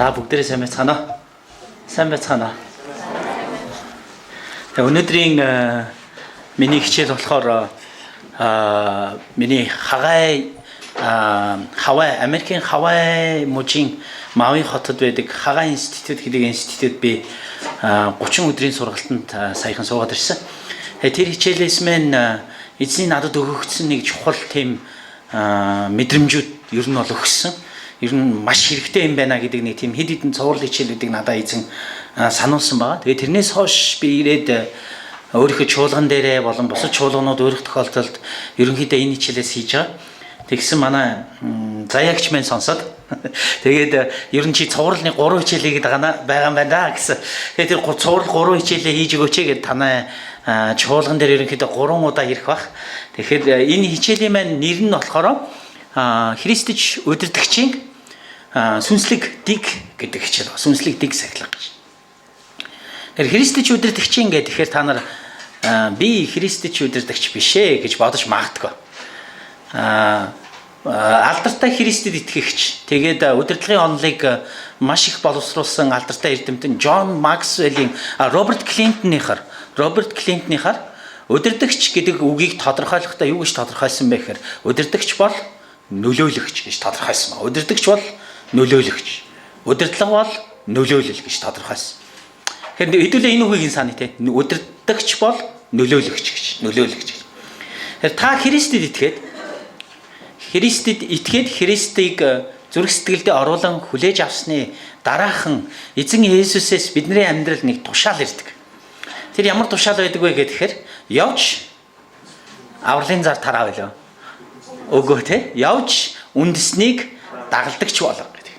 За бүгдээрээ сайн байцгаана уу? Сайн байцгаана уу? Тэгээ өнөөдрийн миний хичээл болохоор миний Хавай Америкийн Хавай мужийн Мавийн хотод байдаг Хагай институт гэдэг институт би 30 өдрийн сургалтанд саяхан суугаад ирсэн. Тэр хичээлээс мэн эзний надад өгөгдсөн нэг чухал тийм мэдрэмжүүд ер нь бол өгсөн. Ер нь маш хэрэгтэй юм байна гэдэг нэг тийм хэд хэдэн цуврал хичээлүүдийг надад эзэн сануулсан байгаа. Тэгээ тэрнээс хойш би ирээд өөрийнхөө чуулган дээрээ болон бусад чуулганууд өөрөх тохиолдолд ерөнхийдөө энэ хичээлээс хийж байгаа. Тэгсэн манай заяагч мэн сонсоод тэгээд ер нь чи цувралны 3 хичээл хийгээд байгаа юм байна гэсэн. Тэгээд тэр цуврал 3 хичээлээ хийж өгөөч гэд танай чуулган дээр ерөнхийдөө 3 удаа ирэх бах. Тэгэхээр энэ хичээлийн маань нэр нь болохоор Христч удирдагчийн сүнслэг дэг гэдэг хичээл ба сүнслэг дэг сахилга гэж. Тэгэхээр Христч удирдагчийн гэхээр та нар би Христч удирдагч биш ээ гэж бодож магадгүй. Алдартай Христэд итгэгч тэгээд удирдлагын онолыг маш их боловсруулсан алдартай эрдэмтэн Джон Максвеллийн Роберт Клинтоныхаар удирдагч гэдэг үгийг тодорхойлохдоо юу гэж тодорхойлсон бэ гэхээр удирдагч бол нөлөөлөгч гэж тодорхойлсон ба. Удирдагч бол нөлөөлөгч. Удирдлага бол нөлөөлөл гэж тодорхойлсон. Тэгэхээр хэдүүлээ энэ үгийг саний те. Удирдагч бол нөлөөлөгч гэж. Нөлөөлөгч гэж. Тэгэхээр та Христэд итгээд Христийг зүрх сэтгэлдээ оруулан хүлээж авсны дараахан эзэн Есүсээс бидний амьдрал нэг тушаал ирдэг. Тэр ямар тушаал байдаг вэ гэхээр явж авралын зар тараа байлаа. Өгөө те явж үндэснийг дагалдагч болго гэдэг.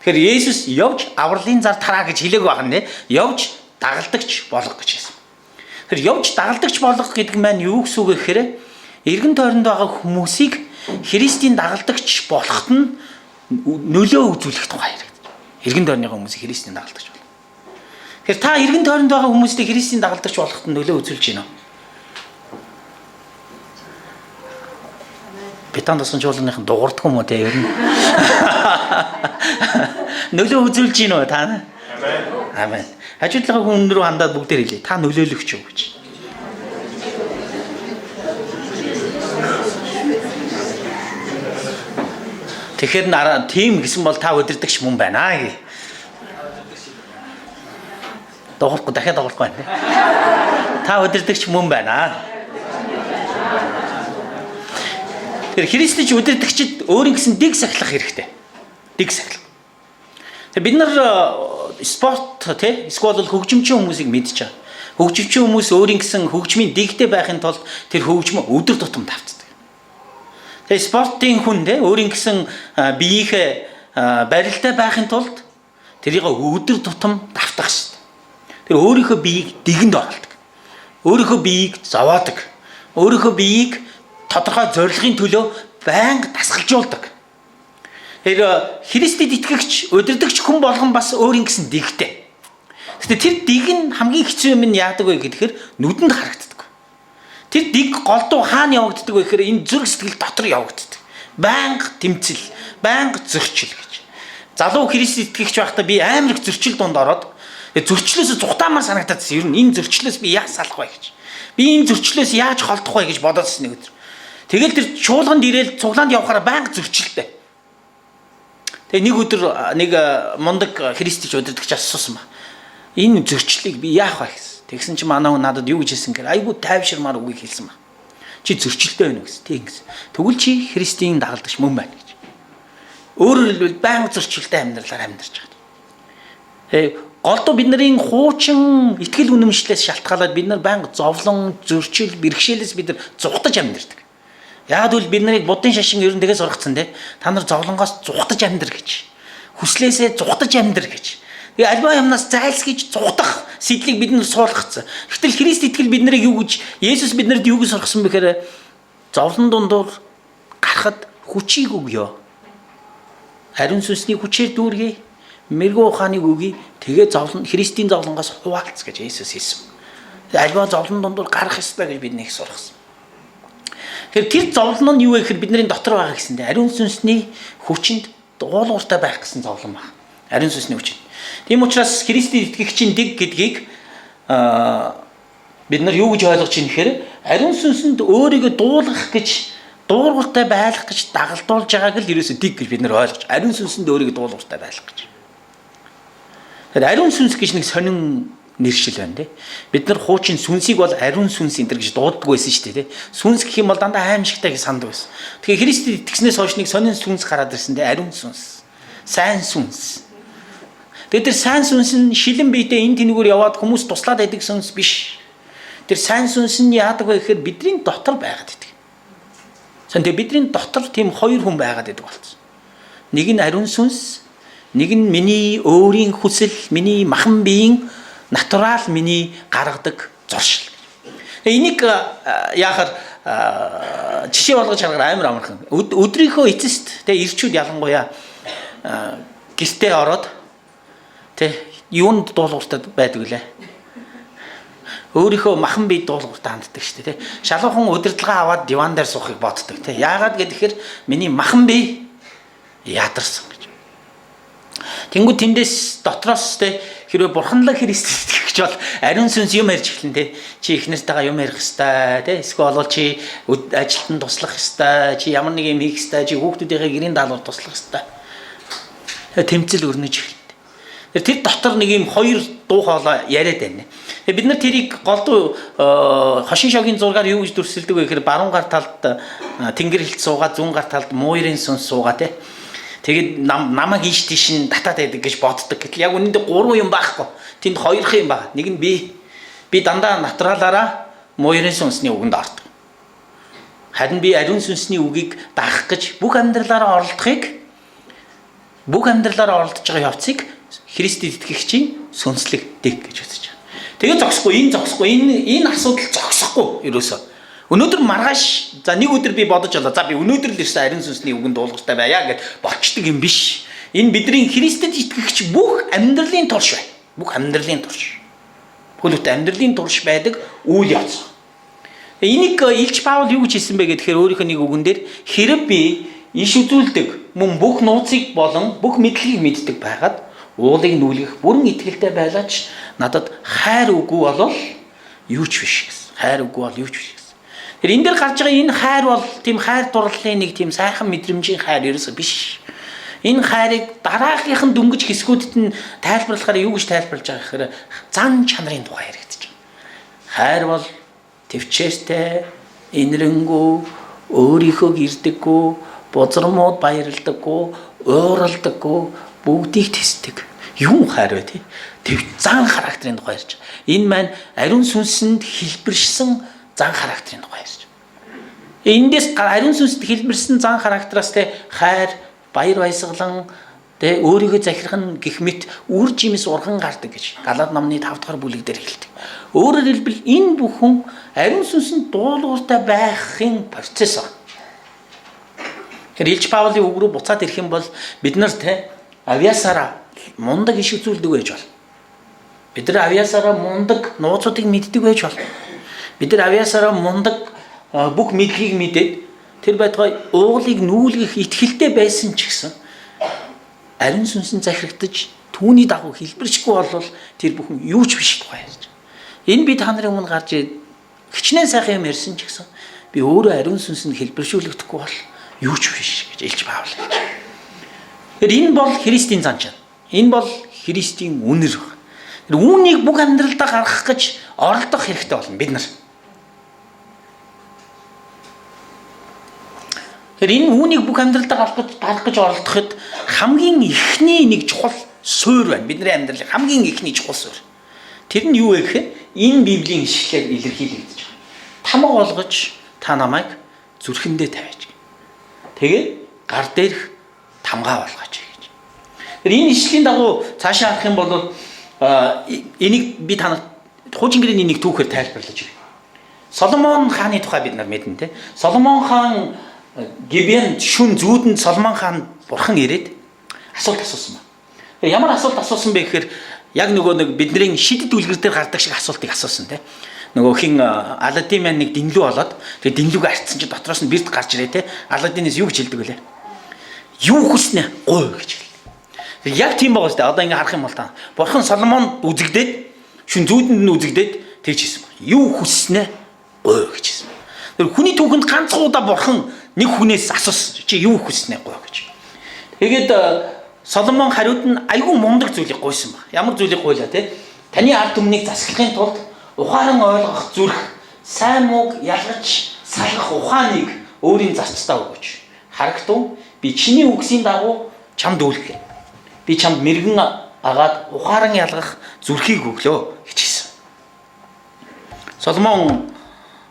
Тэгэхээр Есүс явж авралын зар тараа гэж хэлээг байна нэ. Явж дагалдагч болго гэж хэлсэн. Тэгэхээр явж дагалдагч болго гэдэг маань юу гэсэн үг вэ гэхээр эргэн тойронд байгаа хүмүүсийг Христийн дагалдагч болоход нь нөлөө үзүүлэх тухай яригд. Эргэн тойрны хүмүүсийг Христийн дагалдагч болох. Тэгэхээр та эргэн тойронд байгаа хүмүүсийг Христийн дагалдагч болоход нь нөлөө үзүүлж байна уу? Бетан тасан чуулганыхан дуурдах юм уу те ер нь. Нөлөө үзүүлж байна уу та? Амен. Хажуудлага хүн рүү хандаад бүгдээр хэлээ. Та нөлөөлөгч юу гэж. Тэгэхээр тийм гэсэн бол та удирдагч мөн байна гээ. Дуурахгүй дахиад дуурахгүй байна. Та удирдагч мөн байна. Тэр Христч удирдагчид өөрийн гэсэн дэг сахилах хэрэгтэй. Дэг сахилах. Тэгээ бид нар спорт тий эсвэл хөгжимчин хүмүүсийг мэдж байгаа. Хөгжимчин хүмүүс өөрийн гэсэн хөгжмийн дэгтэй байхын тулд тэр хөгжмө өдөр тутам давтдаг. Тэгээ спортын хүн тий өөрийн гэсэн биеийнхээ барилтай байхын тулд тэрийг өдөр тутам давтах шүү дээ. Тэр өөрийнхөө биеийг дэгэнд оруулдаг. Өөрийнхөө биеийг зовоодог. Өөрийнхөө биеийг тодорхой зорилгын төлөө байнга дасгалжуулдаг. Тэр Христэд итгэгч, удирдагч хүн болгон бас өөрийн гэсэн дэгтэй. Гэхдээ тэр дэг нь хамгийн хэцүү юм нь яадаг вэ гэхээр нүдэнд харагддаг. Тэр дэг голдуу хаана явагддаг вэ гэхээр энэ зүрх сэтгэл дотор явагддаг. Байнга тэмцэл, байнга зөрчил гэж. Залуу Христэд итгэгч байхдаа би амар их зөрчил донд ороод зөрчлөөс зүхтаамаар санагдаад ер нь энэ зөрчлөөс би яаж салах вэ гэж. Би энэ зөрчлөөс яаж холдох вэ гэж бодоодсэн нэг өдөр. Тэгэл тэр чуулганд ирээл цуглаанд явахаараа байнга зөрчилтэй. Тэгээ нэг өдөр нэг мундаг Христч удирдагч асуусан ба. Энэ зөрчлийг би яах вэ гэсэн. Тэгсэн чинь манай хүн надад юу гэж хэлсэн гэхээр айгүй тайвширмаар үгийг хэлсэн ба. Чи зөрчилтэй байна гэсэн. Тийм гэсэн. Тэгвэл чи Христийн дагалдагч мөн байна гэж. Өөрөөр хэлбэл байнга зөрчилтэй амьдралаар амьдарч байгаа. Голдуу бидний хуучин итгэл үнэмшлээс шалтгаалаад бид нар байнга зовлон, зөрчил, бэрхшээлээс бид нар зүхтаж амьдардаг. Яг л бид нарыг будын шашин ер нь тэгээс сургацсан те. Та нар зовлонгоос зүхтаж амьдар гэж. Хүслээсээ зүхтаж амьдар гэж. Тэгээ альва юмнаас зайлсхийж зүхтах сэдлийг бид нар суулгацсан. Гэвтэл Христ итгэл бид нарыг юу гэж Есүс биднэрт юу гэж сургасан бэхээр зовлон дундуур гарахад хүчийг өгөө. Ариун сүнсний хүчээр дүүргэе. Мэрэгүү ухааныг өгье. Тэгээ зовлон Христийн зовлонгоос хуваалц гэж Есүс хэлсэн. Альва зовлон дундуур гарах ёстой гэж биднийг сургасан. Тэгэхээр тэр зовлон нь юу вэ гэхээр бидний дотор байгаа гэсэндээ ариун сүнсний хүчинд уулууртай байх гэсэн зовлон байна. Ариун сүнсний хүч. Тийм учраас Христэд итгэгчийн дэг гэдгийг бид нар юу гэж ойлгож байна гэхээр ариун сүнсэнд өөрийгөө дуулгах гэж дуулууртай байх гэж дагалдуулж байгааг л ерөөсөө дэг гэж бид нар ойлгож. Ариун сүнсэнд өөрийгөө дуулууртай байх гэж. Тэгэхээр ариун сүнс гэж нэг сонин нэршил байна тий. Бид нар хуучин сүнсийг бол ариун сүнс энэ гэж дууддаг байсан шүү дээ тий. Сүнс гэх юм бол дандаа аимшигтай гэж санддаг байсан. Тэгэхээр Христэд итгэснээс хойш нэг сонин сүнс гараад ирсэн тий. Ариун сүнс. Сайн сүнс. Тэгээд тэр сайн сүнс нь шилэн биедээ энэ тэнүүгээр яваад хүмүүс туслаад байдаг сүнс биш. Тэр сайн сүнс нь яадаг вэ гэхээр бидний дотор байгаад байдаг. Тэгээд бидний дотор тийм хоёр хүн байгаад байдаг болсон. Нэг нь ариун сүнс, нэг нь миний өөрийн хүсэл, миний махан биеийн натурал миний гаргадаг зуршил. Энийг яахаар жишээ болгож харахаар амар амархан. Өдрийнхөө эцэст тэгээ ирчүүд ялангуяа гэртээ ороод тэг юунд дуулууртай байдаг лээ. Өөрийнхөө махан бие дуулууртай ханддаг шүү дээ. Шалуухан удирдлага аваад диван дээр суухыг боддог. Тэг яагаад гэхээр миний махан бие ядарсан гэж. Тэнгүү тэндээс дотроос тэг хэрвээ бурханлаг Христэд итгэж бол ариун сүнс юм ярьж эхлэн тэ чи их нартайгаа юм ярих хэвээр тэ эсвэл бол чи ажилтан туслах хэвээр чи ямар нэг юм хийх хэвээр чи хүүхдүүдийнхээ гэрийн даалгавар туслах хэвээр тэмцэл өрнөж эхэлнэ. Тэр дотор нэг юм хоёр дуу хоолой яриад байна. Бид нар тэрийг голдуу хошин шогийн зургаар юу гэж дүрсэлдэг вэ гэхээр баруун гар талд тэнгэр хэлт суугаад зүүн гар талд муурын сүнс суугаа тэ. Тэгээд намайг ийш тийш нь татаад байдаг гэж боддог. Гэтэл яг үнэндээ гурван юм байхгүй. Тэнд хоёрхан юм байна. Нэг нь би дандаа натуралаараа муурын сүнсний үгэнд ордог. Харин би ариун сүнсний үгийг даах гэж бүх амьдралаараа оролдохыг бүх амьдралаараа оролдож байгаа явцыг Христэд итгэгчийн сүнслэг дэг гэж үзэж байгаа. Тэгээд зогсохгүй энэ асуудал зогсохгүй ерөөсөө. Өнөөдөр маргааш за нэг өдөр би бодож олоо. За би өнөөдөр л ирсэн ариун сүнсний үгэнд дуулууртай байя гэж болчдөг юм биш. Энэ бидний Христэд итгэгч бүх амьдралын турш байна. Бүх амьдралын турш. Бүхэлдээ амьдралын турш байдаг үйл явц. Энийг Илч Паул юу гэж хэлсэн бэ гэхээр өөрийнхөө нэг үгэн дээр хэрэг би иш үзүүлдэг мөн бүх нууцыг болон бүх мэдлэгийг мэддэг байгаад уулыг нүүлгэх бүрэн итгэлтэй байлаач надад хайр үгүй болол юу ч биш гэсэн. Хайр үгүй бол юу ч биш гэсэн. Тэр энэ дээр гарч байгаа энэ хайр бол тийм хайр дурлалын нэг тийм сайхан мэдрэмжийн хайр ерөөсөө биш. Энэ хайрыг дараагийнхан дөнгөж хэсгүүдэд нь тайлбарлахаар юу гэж тайлбарлаж байгаа гэхээр зан чанарын тухай яригдчих. Хайр бол төвчээртэй, инэрэнгүү, өөрийнхөө гэрдэггүй, бузармууд баярлдаггүй, ууралдаггүй, бүгдийг тэсдэг. Юу хайр вэ тий? Тэв зан характерын тухай ярьж байгаа. Энэ маань ариун сүнсэнд хэлбэршсэн зан характерын тухай ярьж байгаа. Эндээс ариун сүнсэд хэлбэрсэн зан характераас тий хайр, баяр баясгалан тий өөрийгөө захирах гэх мэт үр жимс урган гардаг гэж Галаад номны 5 дугаар бүлэг дээр хэлдэг. Өөрөөр хэлбэл энэ бүхэн ариун сүнсэнд дуулууртай байхын процесс ба. Тэгэхээр Илч Паулийн үг рүү буцаад ирэх юм бол бид нар тий авьяасаараа мундаг иш үзүүлдэг байж бол. Бид нар авьяасаараа мундаг нууцуудыг мэддэг байж бол. Бид нар авьяасаараа мундаг бүх мэдлэгийг мэдээд тэр байтугай уулыг нүүлгэх итгэлтэй байсан ч гэсэн ариун сүнсэн захирагдаж түүний дагуу хэлбэрчгүй бол тэр бүхэн юу ч биш тухай ярьж байгаа. Энэ би та нарын өмнө гарч хичнээн сайхан юм ярьсан ч гэсэн би өөрөө ариун сүнсэнд хэлбэршүүлэгдэхгүй бол юу ч биш гэж Илч Паул хэлж байна. Тэгэхээр энэ бол Христийн зан чанар. Энэ бол Христийн үнэр байна. Тэр үүнийг бүх амьдралдаа гаргах гэж оролдох хэрэгтэй болно бид нар. Тэгэхээр энэ үүнийг бүх амьдралдаа гаргах гэж оролдоход хамгийн ихний нэг чухал суурь байна. Бидний амьдралын хамгийн ихний чухал суурь. Тэр нь юу вэ гэхээр энэ Библийн ишлэлээр илэрхийлэгдэж байгаа. Тамга болгож та намайг зүрхэндээ тавиач. Тэгээд гар дээрх тамгаа болгооч гэж. Тэр энэ ишлийн дагуу цаашаа харах юм бол энийг би танад хуучин гэрээний нэг түүхээр тайлбарлаж байна. Соломон хааны тухай бид нар мэднэ те. Соломон хаан Гибеон шүн зүүдэнд Соломон хаан бурхан ирээд асуулт асуусан ба. Ямар асуулт асуусан бэ гэхээр яг нөгөө бидний шидэд үлгэр дээр гардаг шиг асуултыг асуусан те. Нөгөө хин Аладдин маань нэг дэнлүү болоод тэгээ дэнлүүгээ арчсан чи дотроос нь бирд гарч ирээ те. Аладдинээс юу гэж хэлдэг вэ? Юу хүснэ гуй гэж хэлдэг. Яг тийм байгаа шүү дээ. Одоо ингээ харах юм бол та. Бурхан Соломонд үзэгдээд шүн зүүдэнд нь үзэгдээд тэгж хэлсэн байна. Юу хүсснэ гой гэж хэлсэн. Тэр хүний түүхэнд ганцхан удаа Бурхан нэг хүнээс асуусан. Чи юу хүсснэ гой гэж. Тэгээд Соломон хариуд нь айгүй мундаг зүйлийг гуйсан баг. Ямар зүйлийг гуйлаа те? Таны ард түмнийг засахын тулд ухаан ойлгох зүрх, сайн мууг ялгаж салгах ухааныг өөрийн зарцтай өгөөч. Харагтун би чиний үгсийн дагуу чамд үйлглээ. Би чамд мэрэгэн агаад ухаан ялгах зүрхийг өглөө гэж хэлсэн. Соломон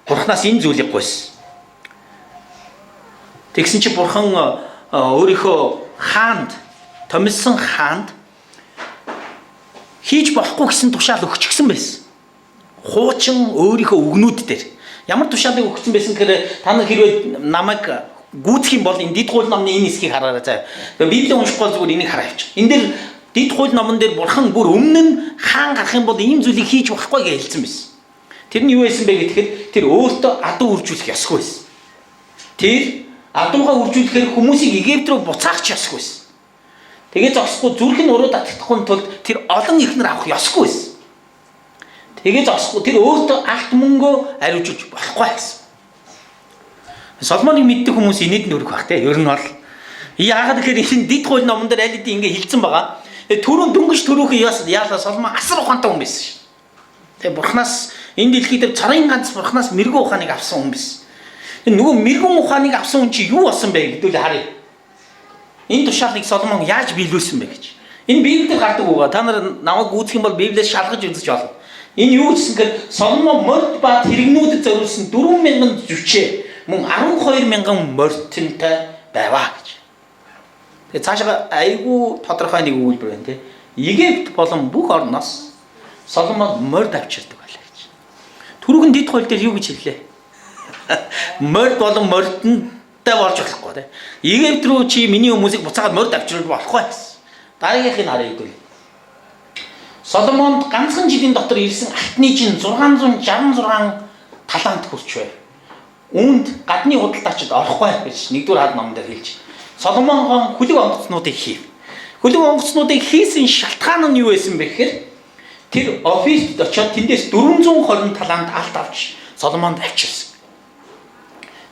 Бурханаас энэ зүйлийг гуйсан. Тэгсэн чи Бурхан өөрийнхөө хаанд томилсон хаанд хийж болохгүй гэсэн тушаал өгчихсэн байсан. Хуучин өөрийнхөө үгнүүд дээр ямар тушаалыг өгсөн байсан гэхээр та нар хэрвээ намайг гүйцэх юм бол энэ Дид хууль номны энэ хэсгийг хараарай заа. Библийн уншихгүй зүгээр энийг хараа явчих. Энэ дээр Дид хууль номон дээр Бурхан бүр өмнө нь хаан гарах юм бол ийм зүйлийг хийж болохгүй гэж хэлсэн байсан. Тэр нь юу байсан бэ гэхээр тэр өөртөө адуу үржүүлэх ёсгүй байсан. Тэр адуугаа үржүүлэхээр хүмүүсийг Египт рүү буцаах ч ёсгүй байсан. Тэгээ зогсохгүй зүрх нь уруу татдахгүй тулд тэр олон ихнэр авах ёсгүй байсан. Тэгээ зогсохгүй тэр өөртөө алт мөнгөө ариужуулж болохгүй гэсэн. Соломоныг мэддэг хүмүүс инээд нүрэх бах те. Ер нь бол яагаад гэхээр энэ Дид хууль номон дээр аль хэдийн ингэ хэлсэн байгаа. Түрүүн дөнгөж төрөөхөн яалаа Соломон асар ухаантай хүн байсан шүү. Тэгээ Бурханаас энэ дэлхий дээр царийн ганц Бурханаас мэрэгэн ухааныг авсан хүн байсан. Энэ нөгөө мэрэгэн ухааныг авсан хүн чи юу болсон бэ гэдүүл харъя. Энэ тушаалыг Соломон яаж биелүүлсэн бэ гэж. Энэ Библиэд гардаг үгээ. Та нар намайг гүйцэх юм бол Библиэс шалгаж үзэж болно. Энэ юу гэсэн гэхээр Соломон морд бат хэрэгнүүдэд зориулсан 4,000 зүвчээ мөн 12,000 мордтонтой байваа гэж. Тэгээ цаашаа айгүй тодорхой нэг үйлбэр байна те. Египт болон бүх орноос Соломон морд авчирдаг байлаа гэж. Түрүүхэн Дид хууль дээр юу гэж хэллээ? Морд болон мордонтой болж болохгүй те. Египт рүү чи миний хүмүүсийг буцаагаад морд авчирч болохгүй гэсэн. Дараагийнхыг харъя гэдэг. Соломонд ганцхан жилийн дотор ирсэн алтны чинь 666 талант хүрч байв. Үүнд гадны худалдаачид орохгүй гэж нэгдүгээр хаад номон дээр хэлж. Соломон хөлөг онгоцнуудыг хийв. Хөлөг онгоцнуудыг хийсэн шалтгаан нь юу байсан бэ гэхээр тэр Офирт очиод тэндээс 420 талант алт авч Соломонд авчирсан.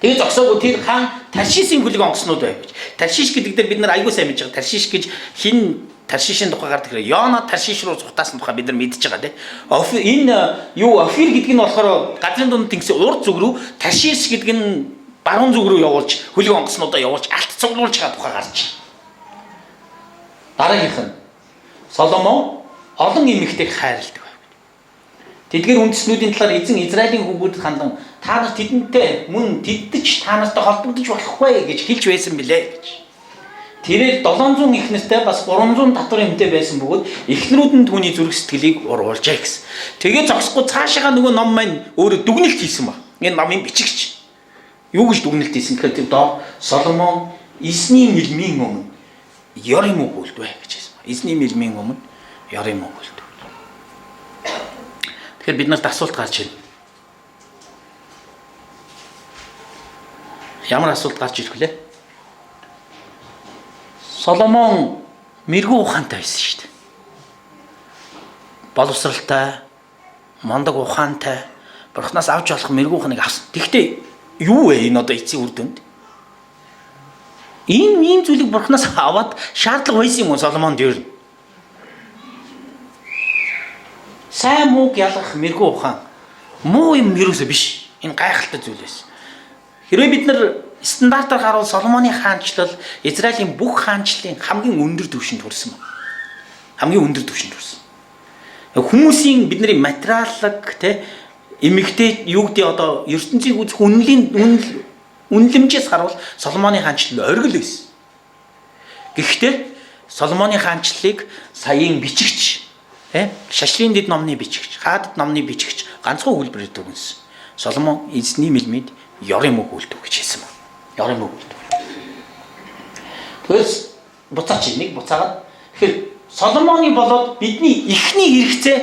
Тэгээ зогсоогүй тэр хаан Таршишийн хөлөг онгоцнууд байв гэж. Таршиш гэдэг дээр бид нар аягүй сайн мэдж байгаа. Таршиш гэж хин Таршишийн тухай гардаг хэрэг. Йона Таршиш руу цухтаасан тухай бид нар мэдж байгаа тийм. Энэ юу Офир гэдэг нь болохоор газрын дунд тэнгисийн урд зүг рүү, Таршиш гэдэг нь баруун зүг рүү явуулж хөлөг онгоцнуудаа явуулж алт цуглуулж байгаа тухай гарч байна. Дараагийнх нь Соломон олон эмэгтэйг хайрладаг байв. Тэдгээр үндэстнүүдийн талаар эзэн Израилийн хүүгүүдэд хандан та нар тэдэнтэй мөн тэддэж та нартай холбогдож болохгүй гэж хэлж байсан билээ гэж. Тэрээр 700 ихнэртэй бас 300 татвар эмтэй байсан бөгөөд ихнэрүүд нь түүний зүрх сэтгэлийг уруулжээ гэсэн. Тэгээ зогсохгүй цаашаа нөгөө ном маань өөрөө дүгнэлт хийсэн ба. Энэ номын бичигч. Юу гэж дүгнэлт хийсэн гэхээр тэр доо Соломон эзний мэлмийн өмнө ёрим үг үлдвэ гэж хэлсэн ба. Эзний мэлмийн өмнө ёрим үг үлдв. Тэгэхээр бид нарт асуулт гарч ирнэ. Ямар асуулт гарч ирэх вүлээ? Соломон мэрэгүү ухаантай байсан шүү дээ. Боловсралтай, мондог ухаантай, Бурханаас авч болох мэрэгүү ухааныг авсан. Тэгвэл юу вэ энэ одоо эцсийн үр дүнд? Ийм зүйлийг Бурханаас аваад шаардлага байсан юм уу Соломонд ер нь? Сайн мууг ялгах мэрэгүү ухаан муу юм ерөөсөө биш. Энэ гайхалтай зүйл байсан. Хэрвээ бид нар стандартаар харуул Соломоны хаанчлал Израилийн бүх хаанчлалын хамгийн өндөр түвшинд хүрсэн байна. Хамгийн өндөр түвшинд хүрсэн. Хүмүүсийн бидний материаллык те эмэгтэй юу гэдэг одоо ертөнцийг үзэх үнэлэмжээс харуул Соломоны хаанчлал оргил байсан. Гэхдээ Соломоны хаанчлалыг саяын бичигч шашрын дэд номны бичигч, хаад номны бичигч ганцхан үйлбэрээр дүгнсэн. Соломон эзний мэлмид ёрим үг үлдв гэж хэлсэн байна. Ёрим үг үлдв. Тэгээс буцаач нэг буцаагаад тэгэхээр Соломоны болоод бидний эхний хэрэгцээ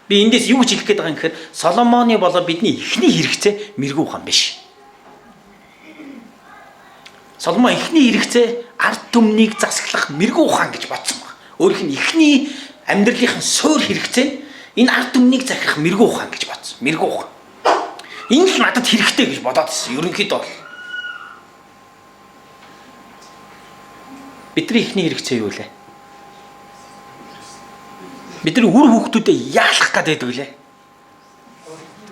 би эндээс юу гэж хэлэх гээд байгаа юм гэхээр Соломоны болоод бидний эхний хэрэгцээ мэрэгүү ухаан биш. Соломон эхний хэрэгцээ ард түмнийг засаглах мэрэгүү ухаан гэж бодсон байна. Өөрийнх нь эхний амьдралынхын суур хэрэгцээ нь энэ ард түмнийг захирах мэрэгүү ухаан гэж бодсон. Мэрэгүү ухаан. Энэ л надад хэрэгтэй гэж бодоод ирсэн. Ерөнхийдөө бол бидний эхний хэрэгцээ юу вэ? Бидний үр хүүхдүүдэд яалах гэдэг вэ?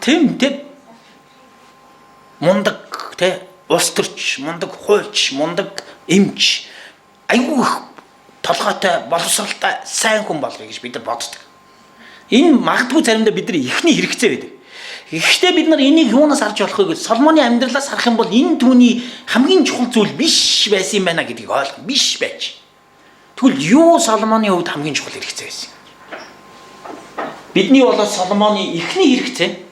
Тийм мундаг улс төрч, мундаг хуульч, мундаг эмч, айгүй их толгойтой, боловсралтай, сайн хүн болгоё гэж бид нар боддог. Энэ магадгүй заримдаа бидний эхний хэрэгцээ байдаг. Гэхдээ бид нар энийг юунаас харж болох вэ гэж Соломоны амьдралаас харах юм бол энэ түүний хамгийн чухал зүйл биш байсан юм байна гэдгийг ойлгох биш байж. Тэгвэл юу Соломоны хувьд хамгийн чухал хэрэгцээ байсан? Бидний болоод Соломоны эхний хэрэгцээ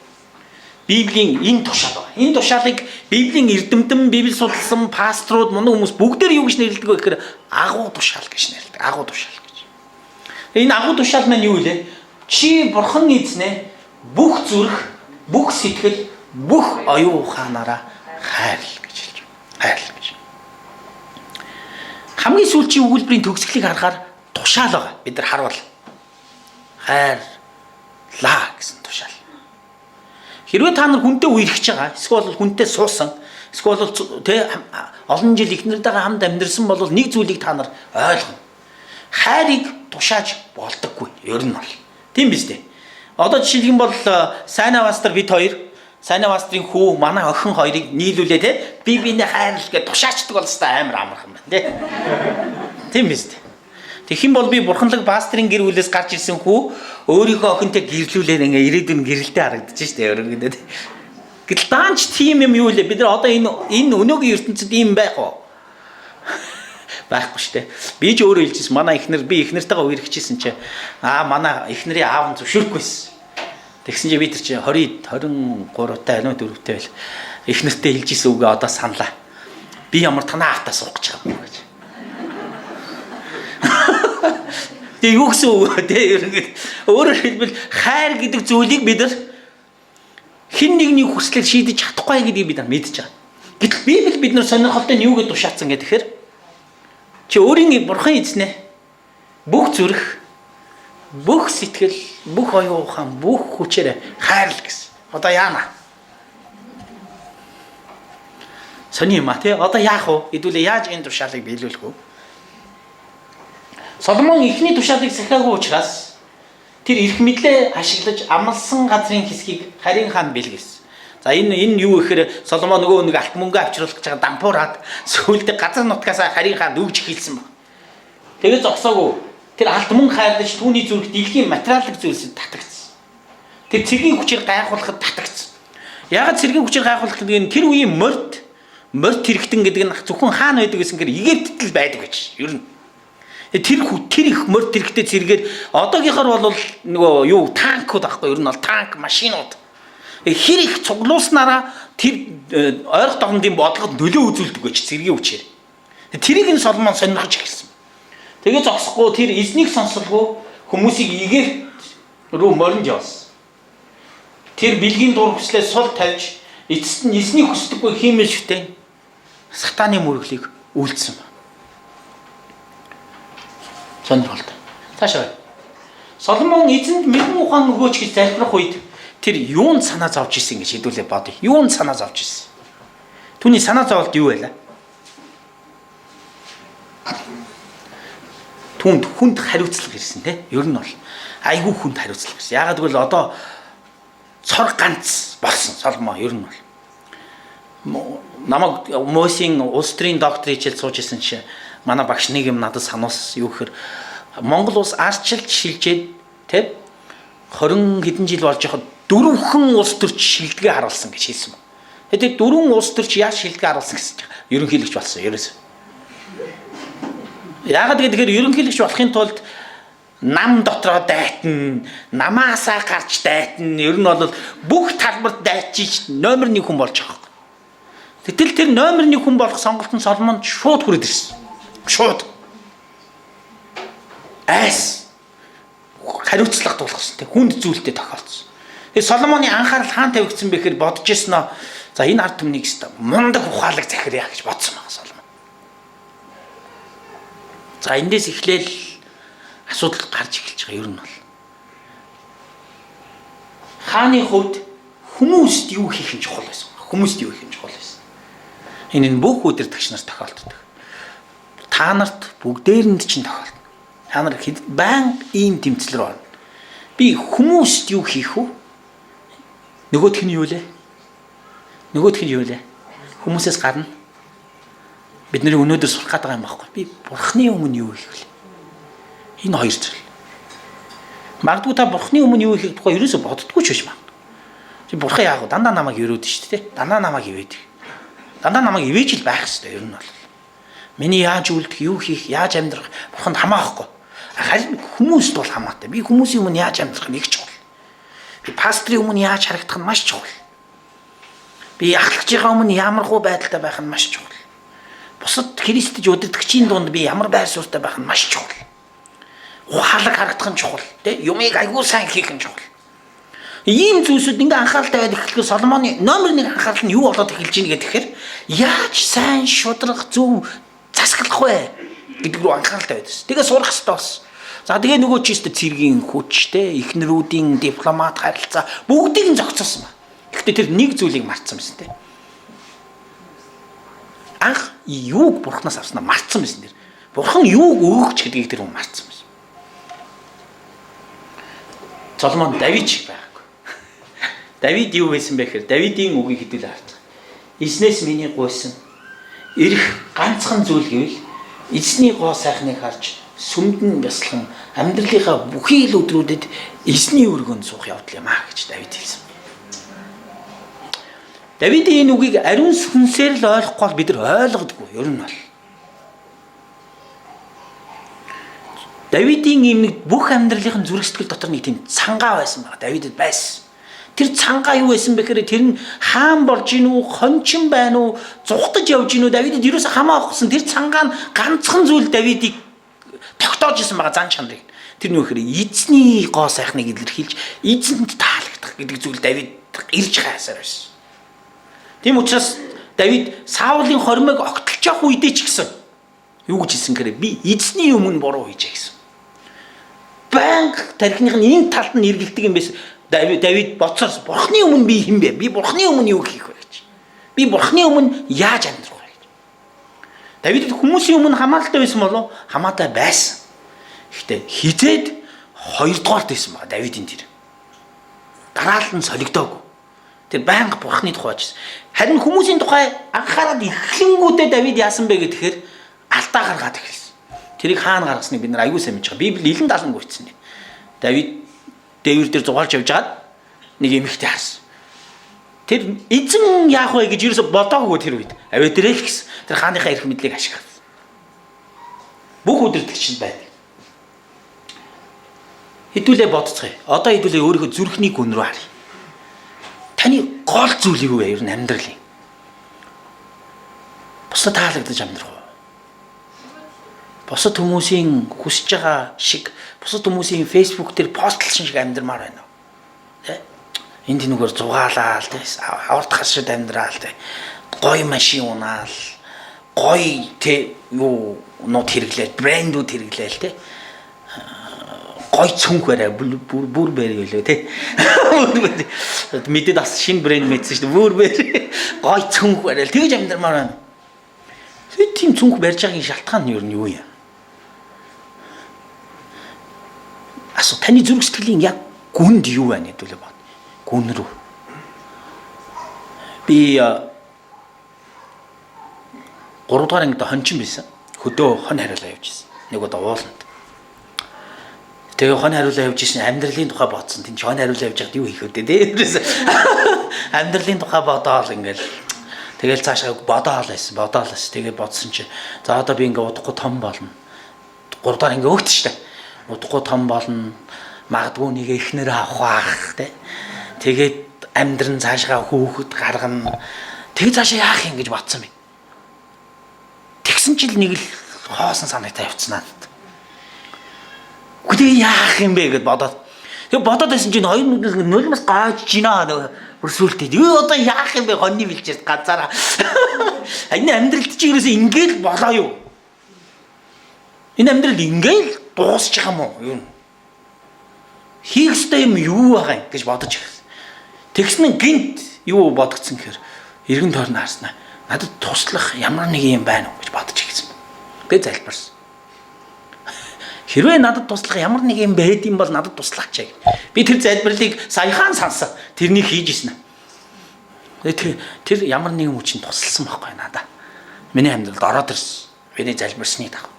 Библийн энэ тушаал байна. Энэ тушаалыг Библийн эрдэмтэн, Библи судалсан пасторууд, мундаг хүмүүс бүгдээр юу гэж нэрлэдэг вэ гэхээр агуу тушаал гэж нэрлэдэг. Агуу тушаал гэж. Энэ агуу тушаал маань юу вэ? Чи бурхан эзнээ бүх зүрх, бүх сэтгэл, бүх оюун ухаанаараа хайрл гэж хэлж байна. Хайрл гэж. Хамгийн сүүлийн өгүүлбэрийн төгсгөлийг харахаар тушаал байгаа. Бид нар харуул. Хайрлаа гэсэн тушаал. Хэрвээ та нар хүнтэй үерхэж байгаа, эсвэл хүнтэй суусан, эсвэл олон жил ихнэртэйгээ хамт амьдэрсэн бол нэг зүйлийг та нар ойлгоно. Хайрыг тушааж болдоггүй. Ер нь бол. Тийм биз дээ. Одоо жишээлх юм бол Сайна пастор бид хоёр, Сайна пастрын хүү, манай охин хоёрыг нийлүүлээ би биенээ хайрлах гэж тушаачдаг бол хэвээр амар амархан байна тий. Тийм биз дээ. Тэгэх юм бол би бурханлаг пастрын гэр бүлээс гарч ирсэн хүү өөрийнхөө охинтой гэрлүүлээд ингээ ирээдүйн гэрэлтэй харагдаж штэ ерөнхийдөө. Гэтэл даанч тийм юм юу лээ бид нар одоо энэ өнөөгийн ертөнцид ийм байх уу? Байхгүй штэ. Би ч өөрөө хэлжсэн манай эхнэр би эхнэртэйгээ үерхчихсэн чи манай эхнэрийн аав нь зөвшөөрөхгүйсэн. Тэгсэн чи би тэр чи 20 23-тай анаа 4-тэй байл. Эхнэртэй хэлжсэн үгээ одоо саналаа. Би ямар танаа автаа суух гэж байгаа юм гэж. Тэг юу гэсэн үг те ерөнхийдөө өөрөөр хэлбэл хайр гэдэг зүйлийг бид нар хэн нэгний хүслээр шийдэж чадахгүй гэдгийг бид нар мэдж байгаа. Гэтэл Библи бид нар сонирхолтой нь юу гэж тушаацсан гэхээр чи өөрийн бурхан эзнээ бүх зүрх, бүх сэтгэл, бүх оюун ухаан, бүх хүчээр хайрл гэсэн. Одоо яана? Сони юм а те одоо яах вэ? Хэдүүлээ яаж энэ тушаалыг биелүүлэх вэ? Соломон эхний тушаалыг сахиагүй учраас тэр эрх мэдлээ ашиглаж амлсан газрын хэсгийг Харин хаан бэлгэсэн. За энэ юу гэхээр Соломон нөгөө нэг алт мөнгө авчруулах гэж байгаа дампуураад сүүлдээ газар нутгаас Харин хаанд өгж хэлсэн баг. Тэгээд зогсоогүй. Тэр алт мөнгө хайрлаж түүний зүрх дэлхийн материалын зүйлсэд татагдсан. Тэр цэргийн хүчээр гайхуулахад татагдсан. Яагаад цэргийн хүчээр гайхуулах гэдэг нь тэр үеийн морд хэрэгтэн гэдэг нь зөвхөн хаан байдаг гэсэн хэрэг Египтэд л байдаг гэж. Ер нь тэр их морд хэрэгтэй зэрэгээр одоогийнхоор бол нөгөө юу танкуд аахгүй ер нь бол танк машинууд хэр их цуглуулснараа тэр ойрох догнодын бодлогод нөлөө үзүүлдэг гэж зэргийн хүчээр тэрийг нь Соломон сонирхож эхэлсэн. Тэгээд зогсохгүй тэр эзнийг сонсолгүй хүмүүсийг Египт рүү моринж явсан. Тэр бэлгийн дур хүслээ сул тавьж эцэст нь эзнийг хүсдэггүй хиймэл шүтэн сатаны мөрөглийг үйлдсэн. Сонирхолтой. Таашаа. Соломон эзэнд мэрэгэн ухаан өгөөч гэж залбирах үед тэр юунд санаа зовж исэн гэж хэдүүлээ бодъё. Юунд санаа зовж исэн? Түүний санаа зовлт юу байлаа? Хүнд хариуцлага ирсэн те. Ер нь бол айгүй хүнд хариуцлага ирсэн. Яагаад гэвэл одоо цор ганц болсон Соломон ер нь бол. Намайг Мосийн улс төрийн доктор хичээл сууж исэн чи манай багш нэг юм надад сануулсан юу гэхээр Монгол улс арчилж шилжээд тэ 20 хэдэн жил болж байхад дөрвөн улс төрч шилдэгэ харуулсан гэж хэлсэн байна. Тэгээд дөрвөн улс төрч яаж шилдэгэ харуулсан гэсэн чинь ерөнхийлөгч болсон ерөөсөө. Яагаад гэхээр ерөнхийлөгч болохын тулд нам дотроо дайтна, намаасаа гарч дайтна, ер нь бол бүх талбарт дайчиж номер 1 хүн болж байгаа. Гэтэл тэр номер 1 хүн болох сонголтын Соломонд шууд хүрээд ирсэн. Шууд. Айс. Хариуцлага туулгасан. Тэг хүнд зүйлтэй тохиолдсон. Тэгээ Соломоны анхаарал хаан тавигдсан бэхээр бодож ирсэн нөө. За энэ ард түмнийг өстө мундаг ухаалаг захирая гэж бодсон байгаа Соломон. За эндээс эхлээл асуудал гарч эхэлж байгаа ер нь бол. Хааны хувьд хүмүүст юу хийх нь чухал байсан. Хүмүүст юу хийх нь чухал байсан. Энэ бүх удирдагч нар тохиолддог. Та нарт бүгдээрэнд чинь тохиолдно. Та нар баян ийм тэмцэл рүү орно. Би хүмүүст юу хийх вэ? Нөгөөх нь юу лээ? Нөгөөх нь юу лээ? Хүмүүсээс гадна бид нэр өнөөдөр сурах гэдэг юм байхгүй. Би Бурхны өмнө юу хийх вэ? Энэ хоёр зүйл. Магадгүй та Бурхны өмнө юу хийх тухай ерөөсө боддоггүй ч биш маа. Чи Бурхан яах вэ? Дандаа намайг өрөөд шүү дээ. Дандаа намайг ивэдэг. Дандаа намайг ивэж л байх хэрэгтэй ер нь бол. Миний яаж үлдэх, юу хийх, яаж амьдрах Бурханд хамаахгүй. Харин хүмүүст бол хамаатай. Би хүмүүсийн өмнө яаж амьдрах нэг чухал. Би пастрийн өмнө яаж харагдах нь маш чухал. Би ахлагчийн өмнө ямар хуу байдалтай байх нь маш чухал. Бусад Христж удирдагчийн дунд би ямар байр суурьтай байх нь маш чухал. Ухаалаг харагдах нь чухал. Тэ юмыг айгүй сайн хийх нь чухал. Ийм зүйлсүүд ингээ анхааралтай байдаг гэхээр Соломоны номер 1 анхаарал нь юу болоод эхэлж ийн гэхээр яаж сайн шудрах зөв засаглах вэ гэдэг рүү анхааралтай байдаг. Тэгээ сурах хэрэгтэй болсон. За тэгээ нөгөө ч өстө цэргийн хүч те эхнэрүүдийн дипломат харилцаа бүгдийг нь зохицуулсан ба. Гэхдээ тэр нэг зүйлийг мартсан байсан те. Анх юуг Бурханаас авснаа мартсан байсан тэр. Бурхан юуг өгөөч гэдгийг тэр хүн мартсан байсан. Соломон Давид шиг байхгүй. Давид юу байсан бэ гэхээр Давидын үгийг хэдүүлээ харж байгаа. Эзнээс миний гуйсан ирэх ганцхан зүйл гэвэл эзний гоо сайхныг харж сүмдэн бясалхан амьдралынхаа бүхий л өдрүүдэд эзний өргөнд суух явдал юм аа гэж Давид хэлсэн. Давидын энэ үгийг ариун сүнсээр л ойлгохгүй бол бид нар ойлгодоггүй ер нь бол. Давидын ийм нэг бүх амьдралын зүрх сэтгэл дотор нэг тийм цангаа байсан байна. Давидэд байсан. Тэр цангаа юу байсан бэ гэхээр тэр нь хаан болж гин үү, хончин байна уу, зүхтаж явж гин үү, Давидэд юусаа хамаахгүй. Тэр цангаа нь ганцхан зүйл Давидыг тогтоож исэн байгаа зан чанарыг. Тэр нь юу гэхээр эзний гоо сайхныг илэрхийлж эзэнд таалагдах гэдэг зүйл Давид ирж хайсаар байсан. Тийм учраас Давид Саулын хормойг огтлж явах үедээ ч гэсэн юу гэж хэлсэн гэхээр би эзний өмнө буруу хийжээ гэсэн. Банк тархиных нь энэ талд нь эргэлдэг юм байсан. Давид боцоор Бурхны өмнө би хэм бэ? Би Бурхны өмнө юу хийх вэ гэж. Би Бурхны өмнө яаж амьдрах вэ гэж. Давид хүмүүсийн өмнө хамааралтай байсан болов? Хамаатай байсан. Гэхдээ хизээд хоёрдугаарт байсан ба Давидын тэр. Дараалал нь солигдоогүй. Тэр байнга Бурхны тухай ажилласан. Харин хүмүүсийн тухай анхаарал эхлэнгүүтээ Давид яасан бэ гэхээр алдаа гаргаад эхэлсэн. Тэрийг хаана гаргасныг бид нар аягүй сайн мэдж байгаа. Библи илэн далангүй хэлсэн. Давид дээвэр дээр зугаалж явж хагаад нэг эмэгтэй харсан. Тэр эзэн яах вэ гэж ерөөсө бодоогүй тэр үед. Аваа дээрээ л гэсэн. Тэр хааныхаа эрх мэдлийг ашигласан. Бүх удирдлагчид байдаг. Хэдүүлээ бодцгоё. Одоо хэдүүлээ өөрийнхөө зүрхний гүн рүү харъя. Таны гол зүйл юу вэ? Ер нь амьдралын. Бусдад таалагдаж амьдрах уу? Бусад хүмүүсийн хүсэж байгаа шиг, бусад хүмүүсийн фейсбુક дээр постлсон шиг амьдрмаар байна уу? Тэ? Энд нүгээр зугаалаа л тэ. Аварт хашид амьдраал тэ. Гой машин унаал. Гой тэ юу нот хэрэглээл, брэндүүд хэрэглээл тэ. Гой цүнх барай бүр барай гэлөө тэ. Мэдээд бас шинэ брэнд мэдсэн шүү дээ. Бүр барай. Гой цүнх барай. Тэгж амьдрмаар байна. Тийм цүнх барьж байгаагийн шалтгаан нь юу юм? Асуу таны зүрх сэтгэлийн яг гүнд юу байна гэдүүлээ бод. Гүн рүү. Би 3 дахь ангид хончин байсан. Хөдөө хон хариулаа явж ирсэн. Нэг удаа ууланд. Тэгээ хон хариулаа явж ирсэн амьдралын тухай бодсон. Тин хон хариулаа явж байхад юу хийх вэ дээ. Амьдралын тухай бодоол ингээл тэгэл цаашаа бодоол байсан. Тэгээ бодсон чи за одоо би ингээ удахгүй том болно. 3 дахь ингээ өгдөө штэ. Удахгүй том болно. Магадгүй нэг эхнэр авах те. Тэгээд амьдран цаашгаа хөөхөд гаргана. Тэг цаашаа яах юм гэж бодсон би. Тэгсэн чил нэг л хоосон санаатай явцнаа. Үгүй яах юм бэ гэд бодоод. Тэг бодоод байсан чинь хоёр нулимс gaaj жинаа өрсөлтөд. Юу одоо яах юм бэ хоньны бэлчээс ганцаараа. Энэ амьдралд чи ерөөсөө ингээл болоо юу? Энэ амьдрал ингээл дуусч байгаа юм уу? Юу? Хийх ёстой юм юу байгаа юм гэж бодож ирсэн. Тэгснэ гинт юу бодогдсон гэхээр эргэн тойрны харснаа надад туслах ямар нэг юм байна уу гэж бодож ирсэн. Би залбирсан. Хэрвээ надад туслах ямар нэг юм байд юм бол надад туслаач яг. Би тэр залбирлыг саяхан сансан. Тэрнийг хийж ирсэн. Тэр ямар нэгэн хүчин тусалсан байхгүй надаа. Миний амьдралд ороод ирсэн. Миний залбирсны дагав.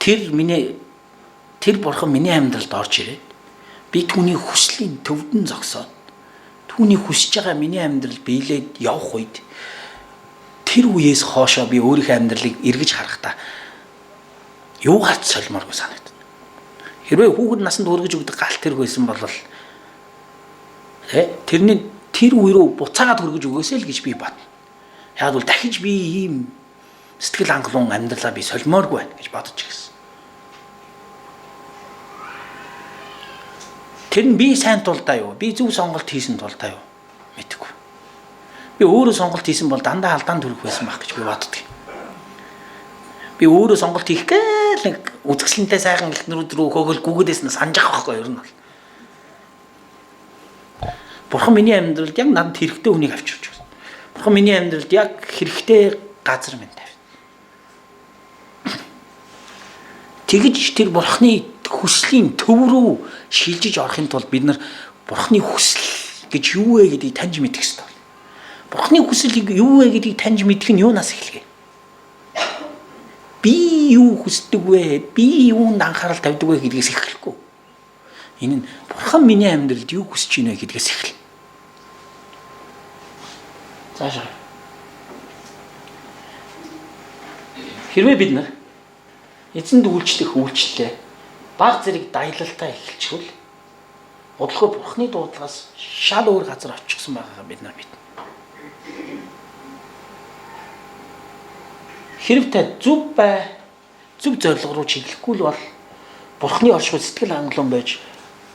Тэр бурхан миний амьдралд орж ирээд би түүний хүслийн төвдөн зогсоод түүний хүсэж байгаа миний амьдрал биелээд явах үед тэр үеэс хоошоо би өөрийнхөө амьдралыг эргэж харахдаа юугаарч солимооргүй санагдав. Хэрвээ хүүхэд насанд хүргэж өгдөг галт тэрг байсан бол тэр үе рүү буцаагаад хүргэж өгөөсэй л гэж би бодно. Яг бол дахиж би ийм сэтгэл хангалуун амьдралаа би солимооргүй байна гэж бодож ирсэн. Тэр нь би сайн тулдаа юу? Би зөв сонголт хийсэн тулдаа юу? Мэдэхгүй. Би өөрөө сонголт хийсэн бол дандаа алдаанд хүрэх байсан байх гэж би боддог. Би өөрөө сонголт хийх гээл нэг үзэсгэлэнтэй сайхан эхнэрүүд рүү хөөгөл гүгэдээс нь санаж байгаа байхгүй юу? Ер нь бол. Бурхан миний амьдралд яг надад хэрэгтэй хүнийг авчирч байна. Бурхан миний амьдралд яг хэрэгтэй газар минь тавь. Тэгж тэр бурханы хүслийн төв рүү шилжиж орохын тулд бид нар бурханы хүсэл гэж юу вэ гэдгийг таньж мэдэх ёстой. Бурханы хүсэл юу вэ гэдгийг таньж мэдэх нь юунаас эхэлгэй? Би юу хүсдэг вэ? Би юунд анхаарал тавьдаг вэ гэдгээс эхлэхгүй. Энэ нь бурхан миний амьдралд юу хүсэж байна гэдгээс эхэлнэ. Цаашаа. Хэрвээ бид нар эзэнд үйлчлэх үйлчлэлээ баг зэрэг даялалтаа эхэлчихвэл бодлого бурхны дуудлагаас шал өөр газар очихсан байгаагаа бид нар мэднэ. Хэрв та зөв зорилго руу чиглэхгүй л бол бурхны оршихуй сэтгэл хангалуун байж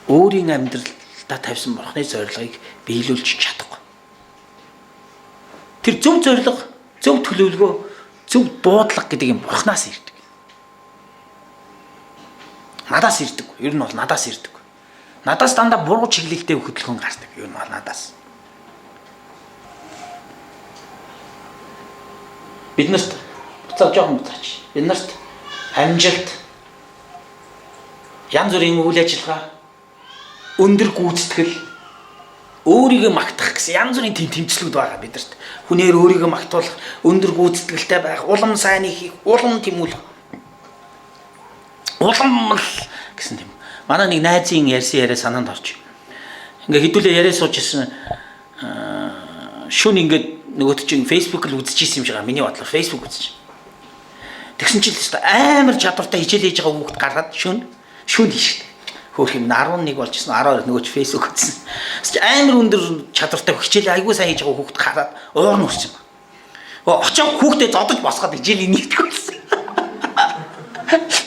өөрийн амьдралдаа тавьсан бурхны зорилгыг биелүүлж чадахгүй. Тэр зөв зорилго, зөв төлөвлөгөө, зөв дуудлага гэдэг юм бурхнаас ирдэг. Надаас ирдэг. Ер нь бол надаас ирдэг. Надаас дандаа буруу чиглэлтэй хөдөлгөөн гардаг. Ер нь бол надаас. Биднэрт буцаа жоохон буцаач. Биднэрт амжилт, янз бүрийн үйл ажиллагаа, өндөр гүйцэтгэл, өөрийгөө магтах гэсэн янз бүрийн тэмцэлүүд байгаа биднэрт. Хүнээр өөрийгөө магтуулах, өндөр гүйцэтгэлтэй байх, улам сайныг хийх, улам тэмүүлэх. Улам гэсэн тийм. Манай нэг найзын ярьсан яриа санаанд орж. Ингээ хэдүүлээ яриа сууж ирсэн. Шүн ингээд нөгөөт чинь Facebook л үзчихсэн юм шиг байгаа. Миний бодлоор Facebook үзчих. Тэгсэн чинь л амар чадвартай хичээл хийж байгаа хүүхд гаргаад шүн хийшээ. Хөөх юм 11 болж ирсэн. 12 нөгөөч Facebook үзсэн. Амар өндөр чадвартай хичээл айгуу сайн хийж байгаа хүүхд гараад уур нь урсан юм. Очоо хүүхдээ зодож босгоод хичээлийн нэгтгэх болсон.